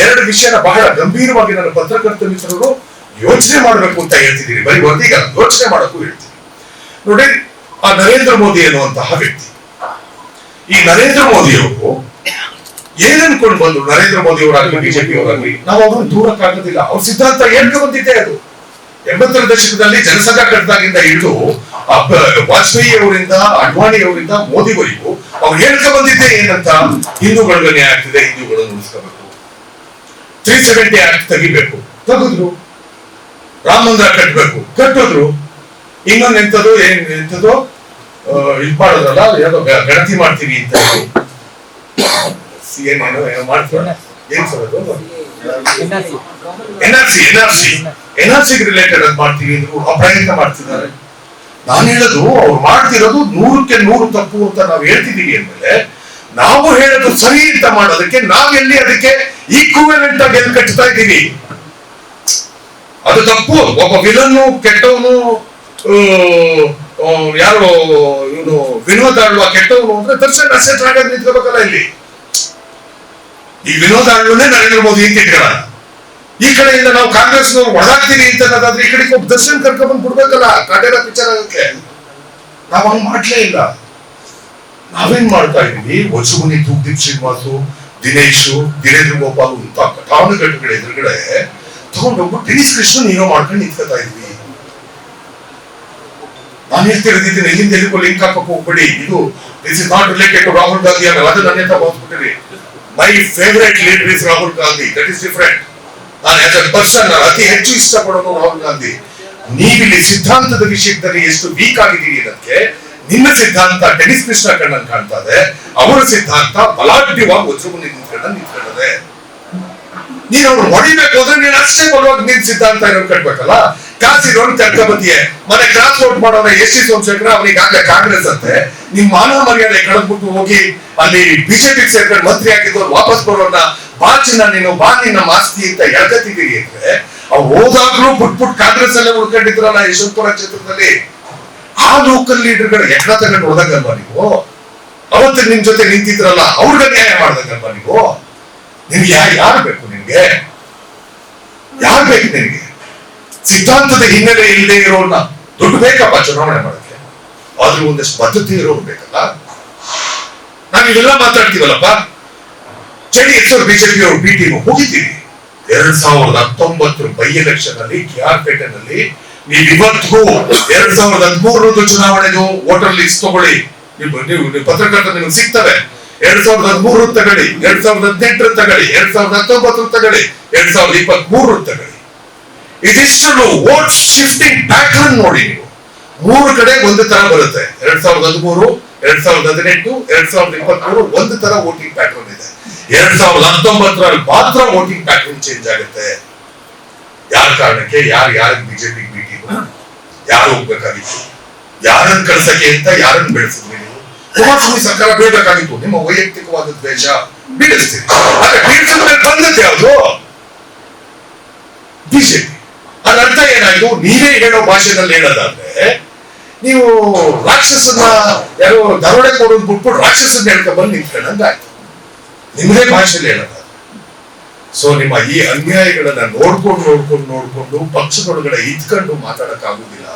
S1: 2 ವಿಷಯನ ಬಹಳ ಗಂಭೀರವಾಗಿ ನನ್ನ ಪತ್ರಕರ್ತ ಮಿತ್ರರು ಯೋಚನೆ ಮಾಡ್ಬೇಕು ಅಂತ ಹೇಳ್ತಿದ್ದೀನಿ. ಬರೀ ಒಂದೀಗ ಯೋಚನೆ ಮಾಡೋಕ್ಕೂ ಹೇಳ್ತೀನಿ. ನೋಡಿ, ಆ ನರೇಂದ್ರ ಮೋದಿ ಎನ್ನುವಂತಹ ವ್ಯಕ್ತಿ, ಈ ನರೇಂದ್ರ ಮೋದಿಯವರು ಏನ್ ಅನ್ಕೊಂಡು ಬಂದ್ರು, ನರೇಂದ್ರ ಮೋದಿ ಅವರಾಗ್ಲಿ ಬಿಜೆಪಿ ಅವರಾಗ್ಲಿ, ನಾವು ಅವ್ರನ್ನ ದೂರಕ್ಕಾಗೋದಿಲ್ಲ. ಅವ್ರ ಸಿದ್ಧಾಂತ ಹೇಳ್ಕೊ ಬಂದಿದ್ದೆ. ಅದು 80ರ ದಶಕದಲ್ಲಿ ಜನಸಂಘ ಕಟ್ಟದಾಗಿಂದ ಹಿಡಿದು ವಾಜಪೇಯಿ ಅವರಿಂದ ಅಡ್ವಾಣಿ ಅವರಿಂದ ಮೋದಿವರೆಗೂ ಅವ್ರು ಹೇಳ್ಕೊ ಬಂದಿದ್ದೆ ಏನಂತ, ಹಿಂದೂಗಳಿಗೆ ನ್ಯಾಯ ಆಗ್ತಿದೆ, ಹಿಂದೂಗಳನ್ನು ಉಳಿಸ್ಕೋಬೇಕು, 370 ಆಕ್ಟ್ ತೆಗಿಬೇಕು, ತೆಗೆದ್ರು. ರಾಮ ಮಂದಿರ ಕಟ್ಟಬೇಕು, ಕಟ್ಟಿದ್ರು. ಇನ್ನೊಂದು ಎಂತದ್ದು ಎಂತದ್ದು ಇದು ಮಾಡೋದ್ರಲ್ಲ, ಯಾವುದೋ ಗಣತಿ ಮಾಡ್ತೀವಿ ಅಂತ ಏನೇನೋ ಮಾಡ್ತೀವಲ್ಲ, ಏನ್ ಸರ್ ಅದು NRC ರಿಲೇಟೆಡ್ ಅದು ಮಾಡ್ತೀವಿ ಅಂದ್ರು ಪ್ರಯತ್ನ ಮಾಡ್ತಿದ್ದಾರೆ. ನಾನು ಹೇಳೋದು ಅವ್ರು ಮಾಡ್ತಿರೋದು 100ಕ್ಕೆ 100 ತಪ್ಪು ಅಂತ ನಾವು ಹೇಳ್ತಿದೀವಿ ಅಂದ್ಮೇಲೆ ನಾವು ಹೇಳೋದು ಸರಿ ಅಂತ ಮಾಡೋದಕ್ಕೆ ನಾವೆಲ್ಲಿ ಅದಕ್ಕೆ ಈಕ್ವಿವೆಲೆಂಟ್ ಆಗಿ ಎಲ್ಲಿ ಕಟ್ತಾ ಇದ್ದೀವಿ? ಅದು ತಪ್ಪು. ಒಬ್ಬ ವಿಲನ್ನು ಕೆಟ್ಟವನು, ಯಾರು ಇವನು ವಿನೋದ್ ಆಳ್ವ ಕೆಟ್ಟವನು ಅಂದ್ರೆ ದರ್ಶನ್ ಅಸೆಟ್ ಆಗೋದು ನಿಂತ್ಕೋಬೇಕಲ್ಲ. ಇಲ್ಲಿ ಈ ವಿನೋದ್ ಆಳ್ವನೇ ನರೇಂದ್ರ ಮೋದಿ ಅಂತ ಇಟ್ಕೊಳ್ಳೋಣ. ಈ ಕಡೆಯಿಂದ ನಾವು ಕಾಂಗ್ರೆಸ್ನವ್ರು ಒಳಗಾಗ್ತೀವಿ ಅಂತ ಅನ್ನೋದಾದ್ರೆ ಈ ಕಡೆಗೆ ಒಬ್ಬ ದರ್ಶನ್ ಕರ್ಕೊಂಡ್ಬಂದು ಕೊಡ್ಬೇಕಲ್ಲ ಕಾಟೇರ ಪಿಕ್ಚರ್ ಆಗಕ್ಕೆ. ನಾವು ಹಂಗ್ ಮಾಡ್ಲೇ ಇಲ್ಲ. ನಾವೇನ್ ಮಾಡ್ತಾ ಇದೀವಿ, ವಸುಮನಿ, ತೂಗ್ದೀಪ್ ಶ್ರೀನಿವಾಸು, ದಿನೇಶು, ದಿನೇಂದ್ರ ಗೋಪಾಲ್ ಅಂತ ಕಟಾನುಗಟ್ಟುಗಳ ಎದುರುಗಡೆ ತಗೊಂಡೋಗ್ಬಿಟ್ಟು ಟೆನಿಸ್ ಕೃಷ್ಣನ್ ಹೀರೋ ಮಾಡ್ಕೊಂಡು ನಿಂತ್ಕೊತಾ ಇದ್ವಿ. ನಾನು ಹೇಳ್ತಿರೋದಿದ್ದೀನಿ, ಎಲ್ಲಿಂದ ಎಲ್ಲಿಗೂ ಲಿಂಕ್ ಹಾಕಕ್ಕೆ ಹೋಗ್ಬೇಡಿ. ಇದು this is not related to Rahul Gandhi ಆಗಲ್ಲ. ಅದು ನನ್ನ ಹೋಗ್ಬಿಟ್ಟಿರಿ. My favourite leader is Rahul Gandhi. That is different. ನಾನು ಆಸ್ ಎ ಪರ್ಸನ್ ಅತಿ ಹೆಚ್ಚು ಇಷ್ಟಪಡೋದು ರಾಹುಲ್ ಗಾಂಧಿ. ನೀವಿಲ್ಲಿ ಸಿದ್ಧಾಂತದ ವಿಷಯದಲ್ಲಿ ಎಷ್ಟು ವೀಕ್ ಆಗಿದ್ದೀರಿ ಅನ್ನೋದಕ್ಕೆ ನಿಮ್ಮ ಸಿದ್ಧಾಂತ ಟೆನಿಸ್ ಕೃಷ್ಣ ಕಣ್ಣನ್ ಕಾಣ್ತಾ ಇದೆ, ಅವರ ಸಿದ್ಧಾಂತ ಬಲಾಢ್ಯವಾಗಿ ವಜ್ರಮುನಿ ನಿಂತ್ಕೊಂಡದೆ. ನೀನು ಅವ್ರು ಹೊಡಿಬೇಕು ಅಂದ್ರೆ ನೀನು ಅಷ್ಟೇ ಬಲವಾಗಿ ನಿನ್ ಸಿದ್ಧಾಂತ ಇರೋದು ಕಟ್ಬೇಕಲ್ಲ. ಕಾಸಿರೋನ್ ಕರ್ಕಬದಿಯೇ ಮನೆ ಕ್ರಾಸ್ ಔಟ್ ಮಾಡೋನ ಎಸ್ ಟಿ ಸೋಮಶೇಖರ ಅವನಿಗೆ ಆಗ್ಲೇ ಕಾಂಗ್ರೆಸ್ ಅಂತೆ ನಿಮ್ ಮಾನ ಮರ್ಯಾದೆ ಕಳೆದ್ಬಿಟ್ಟು ಹೋಗಿ ಅಲ್ಲಿ ಬಿಜೆಪಿ ಸೇರ್ಕೊಂಡು ಮಂತ್ರಿ ಆಗಿದ್ದವ್ರು ವಾಪಸ್ ಬರೋನ್ನ ಬಾಚಿನ ನೀನು ಬಾ ನಿನ್ನ ಮಾಸ್ತಿ ಅಂತ ಎಳ್ಕತ್ತಿದ್ದೀರಿ ಅಂದ್ರೆ ಅವ್ರು ಹೋದಾಗ್ಲೂ ಪುಟ್ ಕಾಂಗ್ರೆಸ್ ಅಲ್ಲೇ ಉಳ್ಕೊಂಡಿದ್ರಲ್ಲ ಯಶವಂತಪುರ ಕ್ಷೇತ್ರದಲ್ಲಿ. ಆ ಲೋಕಲ್ ಲೀಡರ್ಗಳು ಎಕಡ ತಗೊಂಡು ಹೊಡೆದಂಗಲ್ವಾ ನೀವು? ಅವತ್ತು ನಿಮ್ ಜೊತೆ ನಿಂತಿದ್ರಲ್ಲ ಅವ್ರಿಗೆ ನ್ಯಾಯ ಮಾಡ್ದಂಗಲ್ವಾ ನೀವು? ನಿಮ್ಗೆ ಯಾರು ಬೇಕು? ನಿಮ್ಗೆ ಯಾರು ಬೇಕು? ನಿನ್ಗೆ ಸಿದ್ಧಾಂತದ ಹಿನ್ನೆಲೆ ಇಲ್ಲದೆ ಇರೋನ್ನ ದುಡ್ಡು ಬೇಕಪ್ಪ ಚುನಾವಣೆ ಮಾಡಕ್ಕೆ, ಆದ್ರೂ ಒಂದಷ್ಟು ಬದ್ಧತೆ ಇರೋರು ಬೇಕಲ್ಲ. ನಾವ್ ಇವೆಲ್ಲ ಮಾತಾಡ್ತೀವಲ್ಲಪ್ಪ. JDS ಅವರು ಬಿಜೆಪಿ ಅವರು BT ಹೋಗಿದ್ದೀವಿ 2019 ಬೈ ಎಲೆಕ್ಷನ್ ಅಲ್ಲಿ KR ಪೇಟೆನಲ್ಲಿ. ನೀವು ಇವತ್ತಿಗೂ 2013 ಚುನಾವಣೆದು ವೋಟರ್ ಲಿಸ್ಟ್ ತಗೊಳ್ಳಿ, ನೀವು ಪತ್ರಕರ್ತ ನಿಮ್ಗೆ ಸಿಗ್ತವೆ. 2013 ತಗೊಳ್ಳಿ, 2018 ತಗೊಳ್ಳಿ, 2019 ತಗೊಳ್ಳಿ, 2023 ತಗೊಳ್ಳಿ. ಇದಿಷ್ಟು ವೋಟ್ ಶಿಫ್ಟಿಂಗ್ ಪ್ಯಾಟರ್ನ್ ನೋಡಿ ನೀವು. 3 ಕಡೆ ಒಂದು ತರ ಬರುತ್ತೆ. 2013, 2018, 2023 ಒಂದು ತರ ವೋಟಿಂಗ್ ಪ್ಯಾಟರ್ನ್ ಇದೆ. 2019 ಮಾತ್ರ ವೋಟಿಂಗ್ ಪ್ಯಾಟರ್ನ್ ಚೇಂಜ್ ಆಗುತ್ತೆ. ಯಾರ ಕಾರಣಕ್ಕೆ? ಯಾರಿಗೆ ಬಿಜೆಪಿ BT ಯಾರು ಹೋಗ್ಬೇಕಾಗಿತ್ತು? ಯಾರನ್ನ ಕಳ್ಸಕ್ಕೆ ಅಂತ ಯಾರನ್ನ ಬೆಳೆಸಿದ್ವಿ ನೀವು? ಕುಮಾರಸ್ವಾಮಿ ಸರ್ಕಾರ ಬೀಳ್ಬೇಕಾಗಿತ್ತು. ನಿಮ್ಮ ವೈಯಕ್ತಿಕವಾದ ದ್ವೇಷ ಬೀಳಿಸ್ತೀರಿ. ಆದ್ರೆ ಬೀಳ್ಸಿದ ಮೇಲೆ ಬಂದದ್ದು ಯಾವುದು? ಬಿಜೆಪಿ. ಅದ್ರ ಅರ್ಥ ಏನಾಯ್ತು? ನೀವೇ ಹೇಳೋ ಭಾಷೆನಲ್ಲಿ ಹೇಳೋದಾದ್ರೆ ನೀವು ರಾಕ್ಷಸನ್ನ ಯಾರೋ ದರೋಡೆ ಕೊಡೋದು ಬಿಟ್ಬಿಟ್ಟು ರಾಕ್ಷಸನ್ನ ಹೇಳ್ಕೊಂಡ್ ಬಂದು ನಿಂತ್ಕೊಂಡಂಗಾಯ್ತು. ನಿಮ್ಮದೇ ಭಾಷೆಯಲ್ಲಿ ಹೇಳೋದಾದ್ರೆ. ಸೊ ನಿಮ್ಮ ಈ ಅನ್ಯಾಯಗಳನ್ನ ನೋಡ್ಕೊಂಡು ಪಕ್ಷದೊಳಗಡೆ ಇದ್ಕೊಂಡು ಮಾತಾಡಕ್ಕಾಗುದಿಲ್ಲ.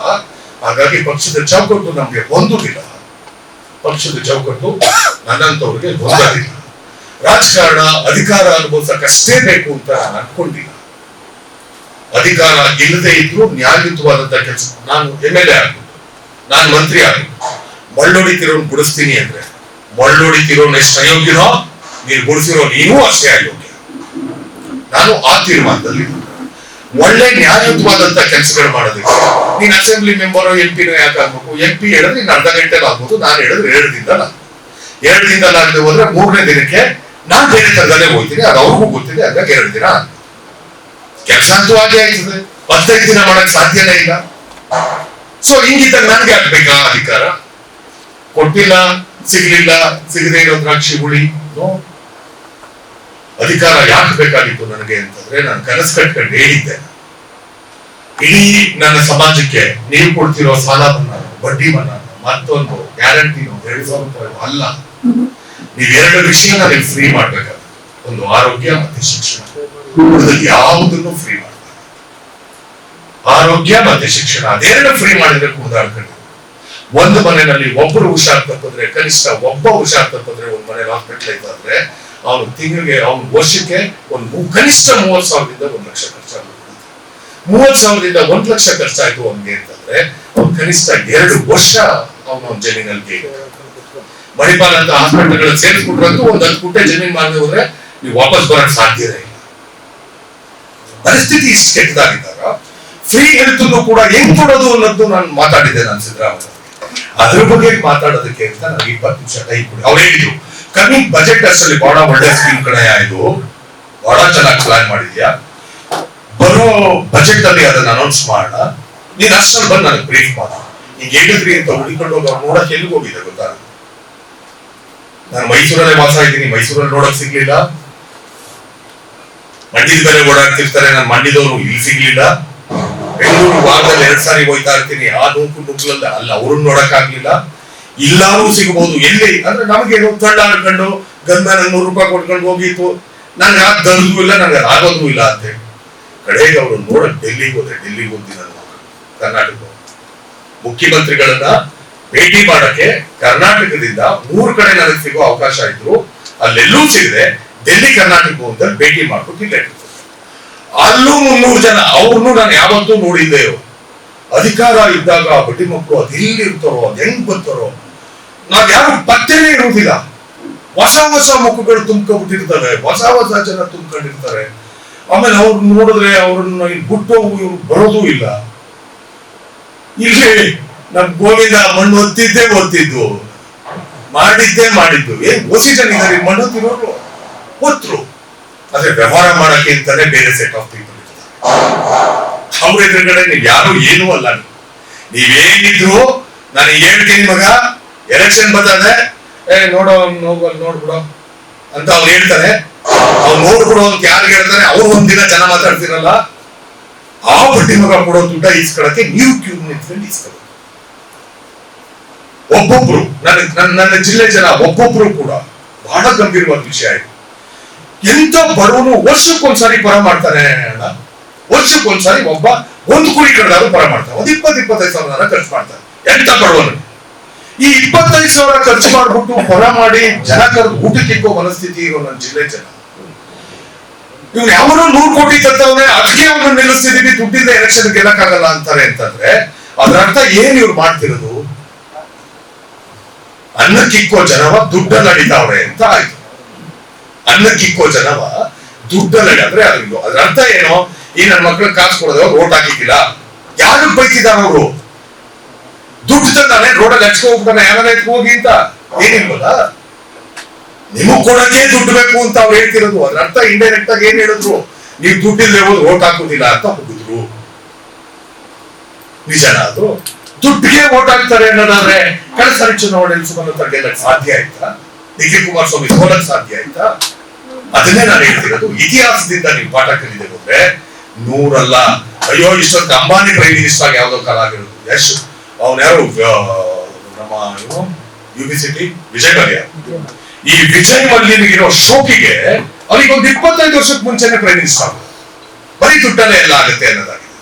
S1: ಹಾಗಾಗಿ ಪಕ್ಷದ ಚೌಕಟ್ಟು ನಮ್ಗೆ ಹೊಂದುದಿಲ್ಲ. ಪಕ್ಷದ ಚೌಕಟ್ಟು ನನ್ನಂತವ್ರಿಗೆ ಹೊಂದೋದಿಲ್ಲ. ರಾಜಕಾರಣ ಅಧಿಕಾರ ಅನುಭವಿಸಕ್ಕಷ್ಟೇ ಬೇಕು ಅಂತ ನಾನು ಅನ್ಕೊಂಡಿಲ್ಲ. ಅಧಿಕಾರ ಇಲ್ಲದೆ ಇದ್ರು ನ್ಯಾಯಯುತವಾದಂತ ಕೆಲಸ. ನಾನು MLA ಆಗ್ಬೋದು, ನಾನು ಮಂತ್ರಿ ಆಗ್ಬೋದು. ಮಳ್ಳೊಡಿತಿರೋನ್ ಗುಡಿಸ್ತೀನಿ ಅಂದ್ರೆ ಮಳ್ಳೊಡಿತಿರೋನ್ ಎಷ್ಟು ಅಯೋಗ್ಯನೋ ನೀನು ಗುಡಿಸಿರೋ ನೀನು ಅಷ್ಟೇ ಅಯೋಗ್ಯ. ನಾನು ಆ ತೀರ್ಮಾನದಲ್ಲಿ ಒಳ್ಳೆ ನ್ಯಾಯಯುತವಾದಂತ ಕೆಲಸಗಳು ಮಾಡೋದಕ್ಕೆ ನೀನ್ ಅಸೆಂಬ್ಲಿ ಮೆಂಬರ್ MP ಯಾಕೆ ಆಗ್ಬೇಕು? MP ಹೇಳಿದ್ರೆ ನೀನ್ ಅರ್ಧ ಗಂಟೆಲಿ ಆಗ್ಬೋದು, ನಾನು ಹೇಳಿದ್ರೆ 2 ದಿನದಲ್ಲಿ ಆಗ್ಬೋದು. 2 ದಿನದಲ್ಲಿ ಆಗದೆ ಹೋದ್ರೆ 3ನೇ ದಿನಕ್ಕೆ ನಾನ್ ಬೇರೆ ತರದಲ್ಲೇ ಹೋಗ್ತೀನಿ. ಅದು ಅವ್ರಿಗೂ ಗೊತ್ತಿದೆ. ಹಾಗಾಗಿ 2 ದಿನ ಕೆಲಸ ಅಂತೂ ಹಾಗೆ ಆಯ್ತದೆ. 15 ದಿನ ಮಾಡಕ್ ಸಾಧ್ಯನೇ ಇಲ್ಲ. ಸೊ ಹಿಂಗಿದ್ದಾಗ ನನ್ಗೆ ಆಗ್ಬೇಕಾ ಅಧಿಕಾರ? ಕೊಟ್ಟಿಲ್ಲ, ಸಿಗ್ಲಿಲ್ಲ, ಸಿಗದೆ ಇರೋ ದ್ರಾಕ್ಷಿ ಹುಳಿ. ಅಧಿಕಾರ ಯಾಕೆ ಬೇಕಾಗಿತ್ತು ನನಗೆ ಅಂತಂದ್ರೆ ನಾನು ಕನಸು ಕಟ್ಕೊಂಡು ಹೇಳಿದ್ದೆ, ಇಡೀ ನನ್ನ ಸಮಾಜಕ್ಕೆ ನೀವು ಕೊಡ್ತಿರೋ ಸಾಲ ಮನ್ನಾ, ಬಡ್ಡಿ ಮನ್ನಾ, ಮತ್ತೊಂದು ಗ್ಯಾರಂಟಿನೋ 2,000 ರೂಪಾಯಿ ಅಲ್ಲ. ನೀವ್ 2 ವಿಷಯನ ನೀವು ಫ್ರೀ ಮಾಡ್ಬೇಕಾದ್ರೆ, ಒಂದು ಆರೋಗ್ಯ ಮತ್ತೆ ಶಿಕ್ಷಣ. ಯಾವುದನ್ನು ಫ್ರೀ ಮಾಡ್ತಾರೆ. ಆರೋಗ್ಯ ಮತ್ತೆ ಶಿಕ್ಷಣ ಅದೆರಡು ಫ್ರೀ ಮಾಡಿದ್ರೆ ಕುಣಿದಾಡ್ಕೊಂಡು. ಒಂದು ಮನೆಯಲ್ಲಿ ಒಬ್ಬರು ಹುಷಾರ್ ತಪ್ಪಿದ್ರೆ, ಕನಿಷ್ಠ ಒಬ್ಬ ಹುಷಾರ್ ತಪ್ಪಿದ್ರೆ ಒಂದು ಮನೇಲಿ ಹಾಸ್ಪಿಟಲ್ ಐತಾದ್ರೆ ಅವನು ತಿಂಗಳಿಗೆ, ಅವನು ವರ್ಷಕ್ಕೆ ಒಂದು ಕನಿಷ್ಠ 30,000ದಿಂದ 1 ಲಕ್ಷ ಖರ್ಚಾಗುತ್ತೆ. 30,000ದಿಂದ 1 ಲಕ್ಷ ಖರ್ಚಾಯ್ತು ಅವನಿಗೆ ಅಂತಂದ್ರೆ ಅವ್ನು ಕನಿಷ್ಠ 2 ವರ್ಷ ಅವನು ಜಮೀನಲ್ಲಿ ಮಣಿಪಾಲ್ ಅಂತ ಹಾಸ್ಪಿಟಲ್ ಸೇರಿಸ್ಬಿಟ್ರಂತೂ 1 10 ಗುಂಟೆ ಜಮೀನ್ ಮಾಡದೆ ಹೋದ್ರೆ ನೀವು ವಾಪಸ್ ಬರಕ್ ಸಾಧ್ಯನೇ ಇಲ್ಲ. ಪರಿಸ್ಥಿತಿ ಇಷ್ಟು ಕೆಟ್ಟದಾಗಿದ್ದಾಗ ಫ್ರೀ ಹೆಲ್ತ್ ಕೂಡ ಹೆಂಗ್ ಕೊಡೋದು ಅನ್ನೋದು ನಾನು ಮಾತಾಡಿದ್ದೆ. ನಾನು ಸಿದ್ದರಾಮಯ್ಯ ಅದ್ರ ಬಗ್ಗೆ ಮಾತಾಡೋದಕ್ಕೆ ಅಂತ ನನಗೆ 20 ನಿಮಿಷ ಟೈಮ್ ಕೊಡಿ. ಅವ್ರು ಹೇಳಿದ್ರು ಕಮಿಂಗ್ ಬಜೆಟ್ ಅಷ್ಟಲ್ಲಿ ಬಹಳ ಒಳ್ಳೆ ಸ್ಕೀಮ್ ಕಣೆ, ಇದು ಬಹಳ ಚೆನ್ನಾಗಿ ಪ್ಲಾನ್ ಮಾಡಿದ್ಯಾ, ಬರೋ ಬಜೆಟ್ ಅಲ್ಲಿ ಅದನ್ನ ಅನೌನ್ಸ್ ಮಾಡೋಣ, ನೀನ್ ಅಷ್ಟಲ್ಲಿ ಬಂದು ನನಗೆ ಬ್ರೀಫ್ ಮಾಡ. ಈಗ ಹೇಳಿದ್ರಿ ಅಂತ ಹುಡುಕೊಂಡು ಹೋಗಿ ಅವ್ರು ನೋಡಕ್ ಎಲ್ಲಿಗೆ ಹೋಗಿದೆ ಗೊತ್ತಾ? ನಾನು ಮೈಸೂರಲ್ಲೇ ವಾಸ ಇದ್ದೀನಿ, ಮೈಸೂರಲ್ಲಿ ನೋಡಕ್ ಸಿಗ್ಲಿಲ್ಲ. ಮಂಡ್ಯದ ಮೇಲೆ ಓಡಾಡ್ತಿರ್ತಾರೆ, ನಾನು ಮಂಡ್ಯದವರು ಇಲ್ಲಿ ಸಿಗ್ಲಿಲ್ಲ. ಬೆಂಗಳೂರು ವಾರದಲ್ಲಿ 2 ಸಾರಿ ಹೋಯ್ತಾ ಇರ್ತೀನಿ, ಆ ನುಗ್ಗಲಲ್ಲ, ಅಲ್ಲ ಅವ್ರನ್ನ ನೋಡಕ್ ಆಗ್ಲಿಲ್ಲ. ಇಲ್ಲಾರು ಸಿಗಬಹುದು. ಎಲ್ಲಿ ಅಂದ್ರೆ ನಮಗೆ ತಳ್ಳಾಡ್ಕೊಂಡು ಗಂಧನ 100 ರೂಪಾಯಿ ಕೊಟ್ಕೊಂಡು ಹೋಗಿತ್ತು. ನನ್ಗೆ ಆ ದರ್ಗೂ ಇಲ್ಲ, ನನ್ಗೆ ಆಗೋದು ಇಲ್ಲ ಅಂತ ಹೇಳಿ ಕಡೆಗೆ ಅವರು ನೋಡಕ್ ಡೆಲ್ಲಿಗೆ ಹೋಗಿ ನಾನು ಕರ್ನಾಟಕ ಮುಖ್ಯಮಂತ್ರಿಗಳನ್ನ ಭೇಟಿ ಮಾಡಕ್ಕೆ ಕರ್ನಾಟಕದಿಂದ 3 ಕಡೆ ನನಗೆ ಸಿಗೋ ಅವಕಾಶ ಇದ್ರು. ಅಲ್ಲೆಲ್ಲೂ ಸಿಗದೆ ಡೆಲ್ಲಿ ಕರ್ನಾಟಕ ಅಂತ ಭೇಟಿ ಮಾಡ್ಬಿಟ್ಟು ಇಲ್ಲ ಅಲ್ಲೂ 300 ಜನ. ಅವ್ರನ್ನು ನಾನು ಯಾವತ್ತೂ ನೋಡಿದ್ದೆ. ಅಧಿಕಾರ ಇದ್ದಾಗ ಬಡ್ಡಿ ಮಕ್ಕಳು ಅದ್ ಎಲ್ಲಿರ್ತಾರೋ, ಅದ್ ಹೆಂಗ್ ಬರ್ತಾರೋ ನಾವ್ ಯಾರು ಪತ್ತೆನೇ ಇರುವುದಿಲ್ಲ. ಹೊಸ ಮುಖಗಳು ತುಂಬ್ಕೊಂಡ್ಬಿಟ್ಟಿರ್ತವೆ, ಹೊಸ ಜನ ತುಂಬ್ಕೊಂಡಿರ್ತಾರೆ. ಆಮೇಲೆ ಅವ್ರನ್ನ ನೋಡಿದ್ರೆ ಅವ್ರನ್ನ ಬಿಟ್ಟು ಇವ್ರು ಬರೋದೂ ಇಲ್ಲ. ಇಲ್ಲಿ ನಮ್ ಗೋವಿಂದ ಮಣ್ಣು ಒತ್ತಿದ್ದು ಮಾಡಿದ್ದು ಏನ್ ಹೊಸಿ ಜನ ಇದ್ದಾರೆ, ಮಣ್ಣು ತಿರೋರು ಒತ್ತರು. ಆದ್ರೆ ವ್ಯವಹಾರ ಮಾಡಕ್ಕೆ ಅಂತಾನೆ ಬೇರೆ ಸೆಟ್ ಆಫ್ ಪೀಪಲ್ ಇರ್ತಾರೆ. ಅವ್ರ ಎದುರುಗಡೆ ನೀವ್ ಯಾರು ಏನೂ ಅಲ್ಲ. ನೀವೇನಿದ್ರು ನಾನು ಹೇಳ್ತೀನಿ ಮಗ, ಎಲೆಕ್ಷನ್ ಬರ್ತದೆ, ನೋಡೋ ನೋಡ್ಬಿಡೋ ಅಂತ ಅವ್ರು ಹೇಳ್ತಾರೆ. ಅವ್ರು ನೋಡ್ಬಿಡೋ ಅಂತ ಯಾರು ಹೇಳ್ತಾರೆ, ಅವ್ರು ಒಂದಿನ ಜನ ಮಾತಾಡ್ತಿರಲ್ಲ, ಆ ಬಡ್ಡಿ ಮಗ ಕೊಡೋ ದುಡ್ಡ ಈಸ್ಕೊಳಕ್ಕೆ ನೀವು ಕ್ಯೂ ನಿಂತ್ಕೊಂಡು ಈಸ್ಕೊಳ್ಳಿ. ಒಬ್ಬೊಬ್ರು ನನ್ನ ಜಿಲ್ಲೆ ಜನ ಒಬ್ಬೊಬ್ರು ಕೂಡ ಬಹಳ ಗಂಭೀರವಾದ ವಿಷಯ ಆಯ್ತು. ಎಂತ ಬಡವನು ವರ್ಷಕ್ಕೊಂದ್ಸಾರಿ ಪರ ಮಾಡ್ತಾನೆ ಅಣ್ಣ, ವರ್ಷಕ್ಕೊಂದ್ಸಾರಿ ಒಬ್ಬ ಒಂದು ಕುರಿ ಕಡ್ದಾದ್ರು ಪರ ಮಾಡ್ತಾನೆ. 20-25 ಸಾವಿರ ಖರ್ಚು ಮಾಡ್ತಾನೆ. ಎಂತ ಬಡವನು ಈ 25,000 ಖರ್ಚು ಮಾಡ್ಬಿಟ್ಟು ಪರ ಮಾಡಿ ಜನ ಕರೆದು ಊಟಕ್ಕೆ ಇಕ್ಕೋ ಮನಸ್ಥಿತಿ ಇರೋ ನನ್ನ ಜಿಲ್ಲೆ ಜನ. ಇವ್ನು ಯಾವನೋ 100 ಕೋಟಿ ತತ್ತವನೇ, ಅದಕ್ಕೆ ಅವನು ನಿಲ್ಲಿಸ್ತಿದೀವಿ, ದುಡ್ಡಿಂದ ಎಲೆಕ್ಷನ್ ಗೆಲ್ಲಕ್ಕಾಗಲ್ಲ ಅಂತಾರೆ ಅಂತಂದ್ರೆ ಅದ್ರ ಅರ್ಥ ಏನ್ ಇವ್ರು ಮಾಡ್ತಿರೋದು? ಅನ್ನಕ್ಕಿಕ್ಕೋ ಜನವ ದುಡ್ಡಲ್ಲಿ ಅಡಿತಾವ್ರೆ ಅಂತ ಆಯ್ತು. ಅನ್ನಕ್ಕಿಕ್ಕೋ ಜನವ ದುಡ್ಡಲ್ಲಿ ಅಂದ್ರೆ ಅದ್ರ ಅರ್ಥ ಏನೋ, ಈ ನನ್ನ ಮಕ್ಳಿಗೆ ಕಾಸು ಕೊಡೋದು ರೋಡ್ ಹಾಕಿಕ್ಕಿಲ್ಲ, ಯಾರು ಬೈತಿದಾರ ಅವರು? ದುಡ್ಡು ತಂದಾನೆ ರೋಡಲ್ಲಿ ಹಚ್ಕೋಗ್ತಾನೆ, ಯಾರ ಹೋಗಿ ಅಂತ ಏನಿಲ್ವಲ್ಲ, ನಿಮಗ್ ಕೊಡಕ್ಕೆ ದುಡ್ಡು ಬೇಕು ಅಂತ ಅವ್ರು ಹೇಳ್ತಿರೋದು. ಅದ್ರ ಅರ್ಥ ಇಂಡೈರೆಕ್ಟ್ ಆಗಿ ಏನ್ ಹೇಳಿದ್ರು, ನೀವು ದುಡ್ಡಿಲ್ಲದೆ ಹೋದ್ ಓಟ್ ಹಾಕೋದಿಲ್ಲ ಅಂತ ಹೋಗಿದ್ರು. ನಿಜನ ಅದು? ದುಡ್ಡಿಗೆ ಓಟ್ ಹಾಕ್ತಾರೆ ಅನ್ನೋದಾದ್ರೆ ಕಳೆದ ಸಾರಿ ಚುನಾವಣೆಯಲ್ಲಿ ಸುಮಲತಾ ಗೆಲ್ಲಕ್ಕೆ ಸಾಧ್ಯ ಆಯ್ತಾ? ನಿಖಿಲ್ ಕುಮಾರಸ್ವಾಮಿ ಸೋಲಕ್ಕೆ ಸಾಧ್ಯ ಆಯ್ತಾ? ಅದನ್ನೇ ನಾನು ಹೇಳ್ತಿರೋದು. ಇತಿಹಾಸದಿಂದ ನೀವು ಪಾಠ ಕಲಿದೆ ಹೋದ್ರೆ 100 ಅಲ್ಲ. ಅಯ್ಯೋ, ಇಷ್ಟೊಂದು ಅಂಬಾನಿ ಪ್ರೈಮ್ ಮಿನಿಸ್ಟರ್ ಆಗಿ ಯಾವ್ದೋ ಕಾಲ ಆಗಿರೋದು. ಯಶ್ ಅವನ್ ಯಾರು, ನಮ್ಮ ಯುನಿವರ್ಸಿಟಿ ವಿಜಯ್ ಮಲ್ಯ. ಈ ವಿಜಯ್ ಮಲ್ಯನಿಗಿರೋ ಶೋಕಿಗೆ ಅವನಿಗೊಂದು 25 ವರ್ಷಕ್ಕೆ ಮುಂಚೆನೆ ಪ್ರೈಮ್ ಮಿನಿಸ್ಟರ್ ಆಗ. ಬರೀ ದುಡ್ಡಲ್ಲೇ ಎಲ್ಲ ಆಗುತ್ತೆ ಅನ್ನೋದಾಗಿದೆ.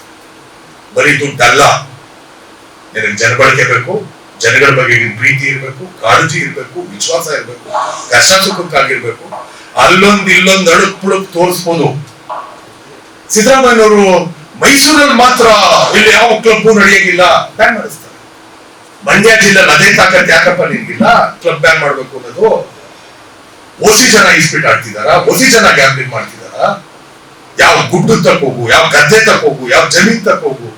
S1: ಬರೀ ದುಡ್ಡಲ್ಲ, ನಿನಗೆ ಜನಬಳಕೆ ಬೇಕು, ಜನಗಳ ಬಗ್ಗೆ ಪ್ರೀತಿ ಇರ್ಬೇಕು, ಕಾಳಜಿ ಇರ್ಬೇಕು, ವಿಶ್ವಾಸ ಇರ್ಬೇಕು, ಕಷ್ಟ ಸುಖಕ್ಕಾಗಿರ್ಬೇಕು. ಅಲ್ಲೊಂದು ಇಲ್ಲೊಂದು ಅಡುಕ್ ಪುಡುಕ್ ತೋರಿಸ್ಬೋದು. ಸಿದ್ದರಾಮಯ್ಯನವರು ಮೈಸೂರಲ್ಲಿ ಮಾತ್ರ ಇಲ್ಲಿ ಯಾವ ಕ್ಲಬ್ ನಡೆಯಂಗಿಲ್ಲ, ಬ್ಯಾನ್ ಮಾಡಿಸ್ತಾರೆ. ಮಂಡ್ಯ ಜಿಲ್ಲೆಯಲ್ಲಿ ಅದೇ ತಾಕತ್ ಯಾಕಪ್ಪ ನಿನ್ಗಿಲ್ಲ ಕ್ಲಬ್ ಬ್ಯಾನ್ ಮಾಡ್ಬೇಕು ಅನ್ನೋದು? ಓಸಿ ಜನ ಇಸ್ಬಿಟ್ ಆಡ್ತಿದಾರ, ಓಸಿ ಜನ ಗ್ಯಾಬ್ಲಿಂಗ್ ಮಾಡ್ತಿದಾರ. ಯಾವ ಗುಡ್ಡ ತಕ್ಕೋಗು, ಯಾವ ಗದ್ದೆ ತಕ್ಕೋಗು, ಯಾವ ಜಮೀನ್ ತಕ್ಕೋಗು.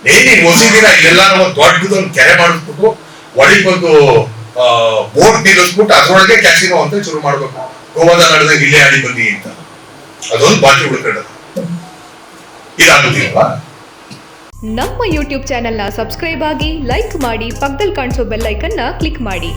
S1: ನೀನ್ ಓಸಿ ದಿನ ಇಲ್ಲೆಲ್ಲ ದೊಡ್ಡದೊಂದು ಕೆರೆ ಮಾಡಿಸ್ಬಿಟ್ಟು ಒಳಗೊಂದು ಬೋಟ್ ನಿಲ್ಲಿಸ್ಬಿಟ್ಟು ಅದ್ರೊಳಗೆ ಕ್ಯಾಸಿನೋ ಅಂತ ಶುರು ಮಾಡ್ಬೇಕು. ಗೋವಾದ ನಡೆದಾಗ ಇಲ್ಲೇ ಆಡಿ ಬನ್ನಿ ಅಂತ ಅದೊಂದು ಬಾಕಿ ಉಳ್ಕೊಳ್ಳೋದು. ಇದಾಗುದಿಲ್ವಾ?
S2: ನಮ್ಮ ಯೂಟ್ಯೂಬ್ ಚಾನೆಲ್ನ ಸಬ್ಸ್ಕ್ರೈಬ್ ಆಗಿ, ಲೈಕ್ ಮಾಡಿ, ಪಕ್ಕದಲ್ಲಿ ಕಾಣಿಸೋ ಬೆಲ್ ಐಕನ್ನ ಕ್ಲಿಕ್ ಮಾಡಿ.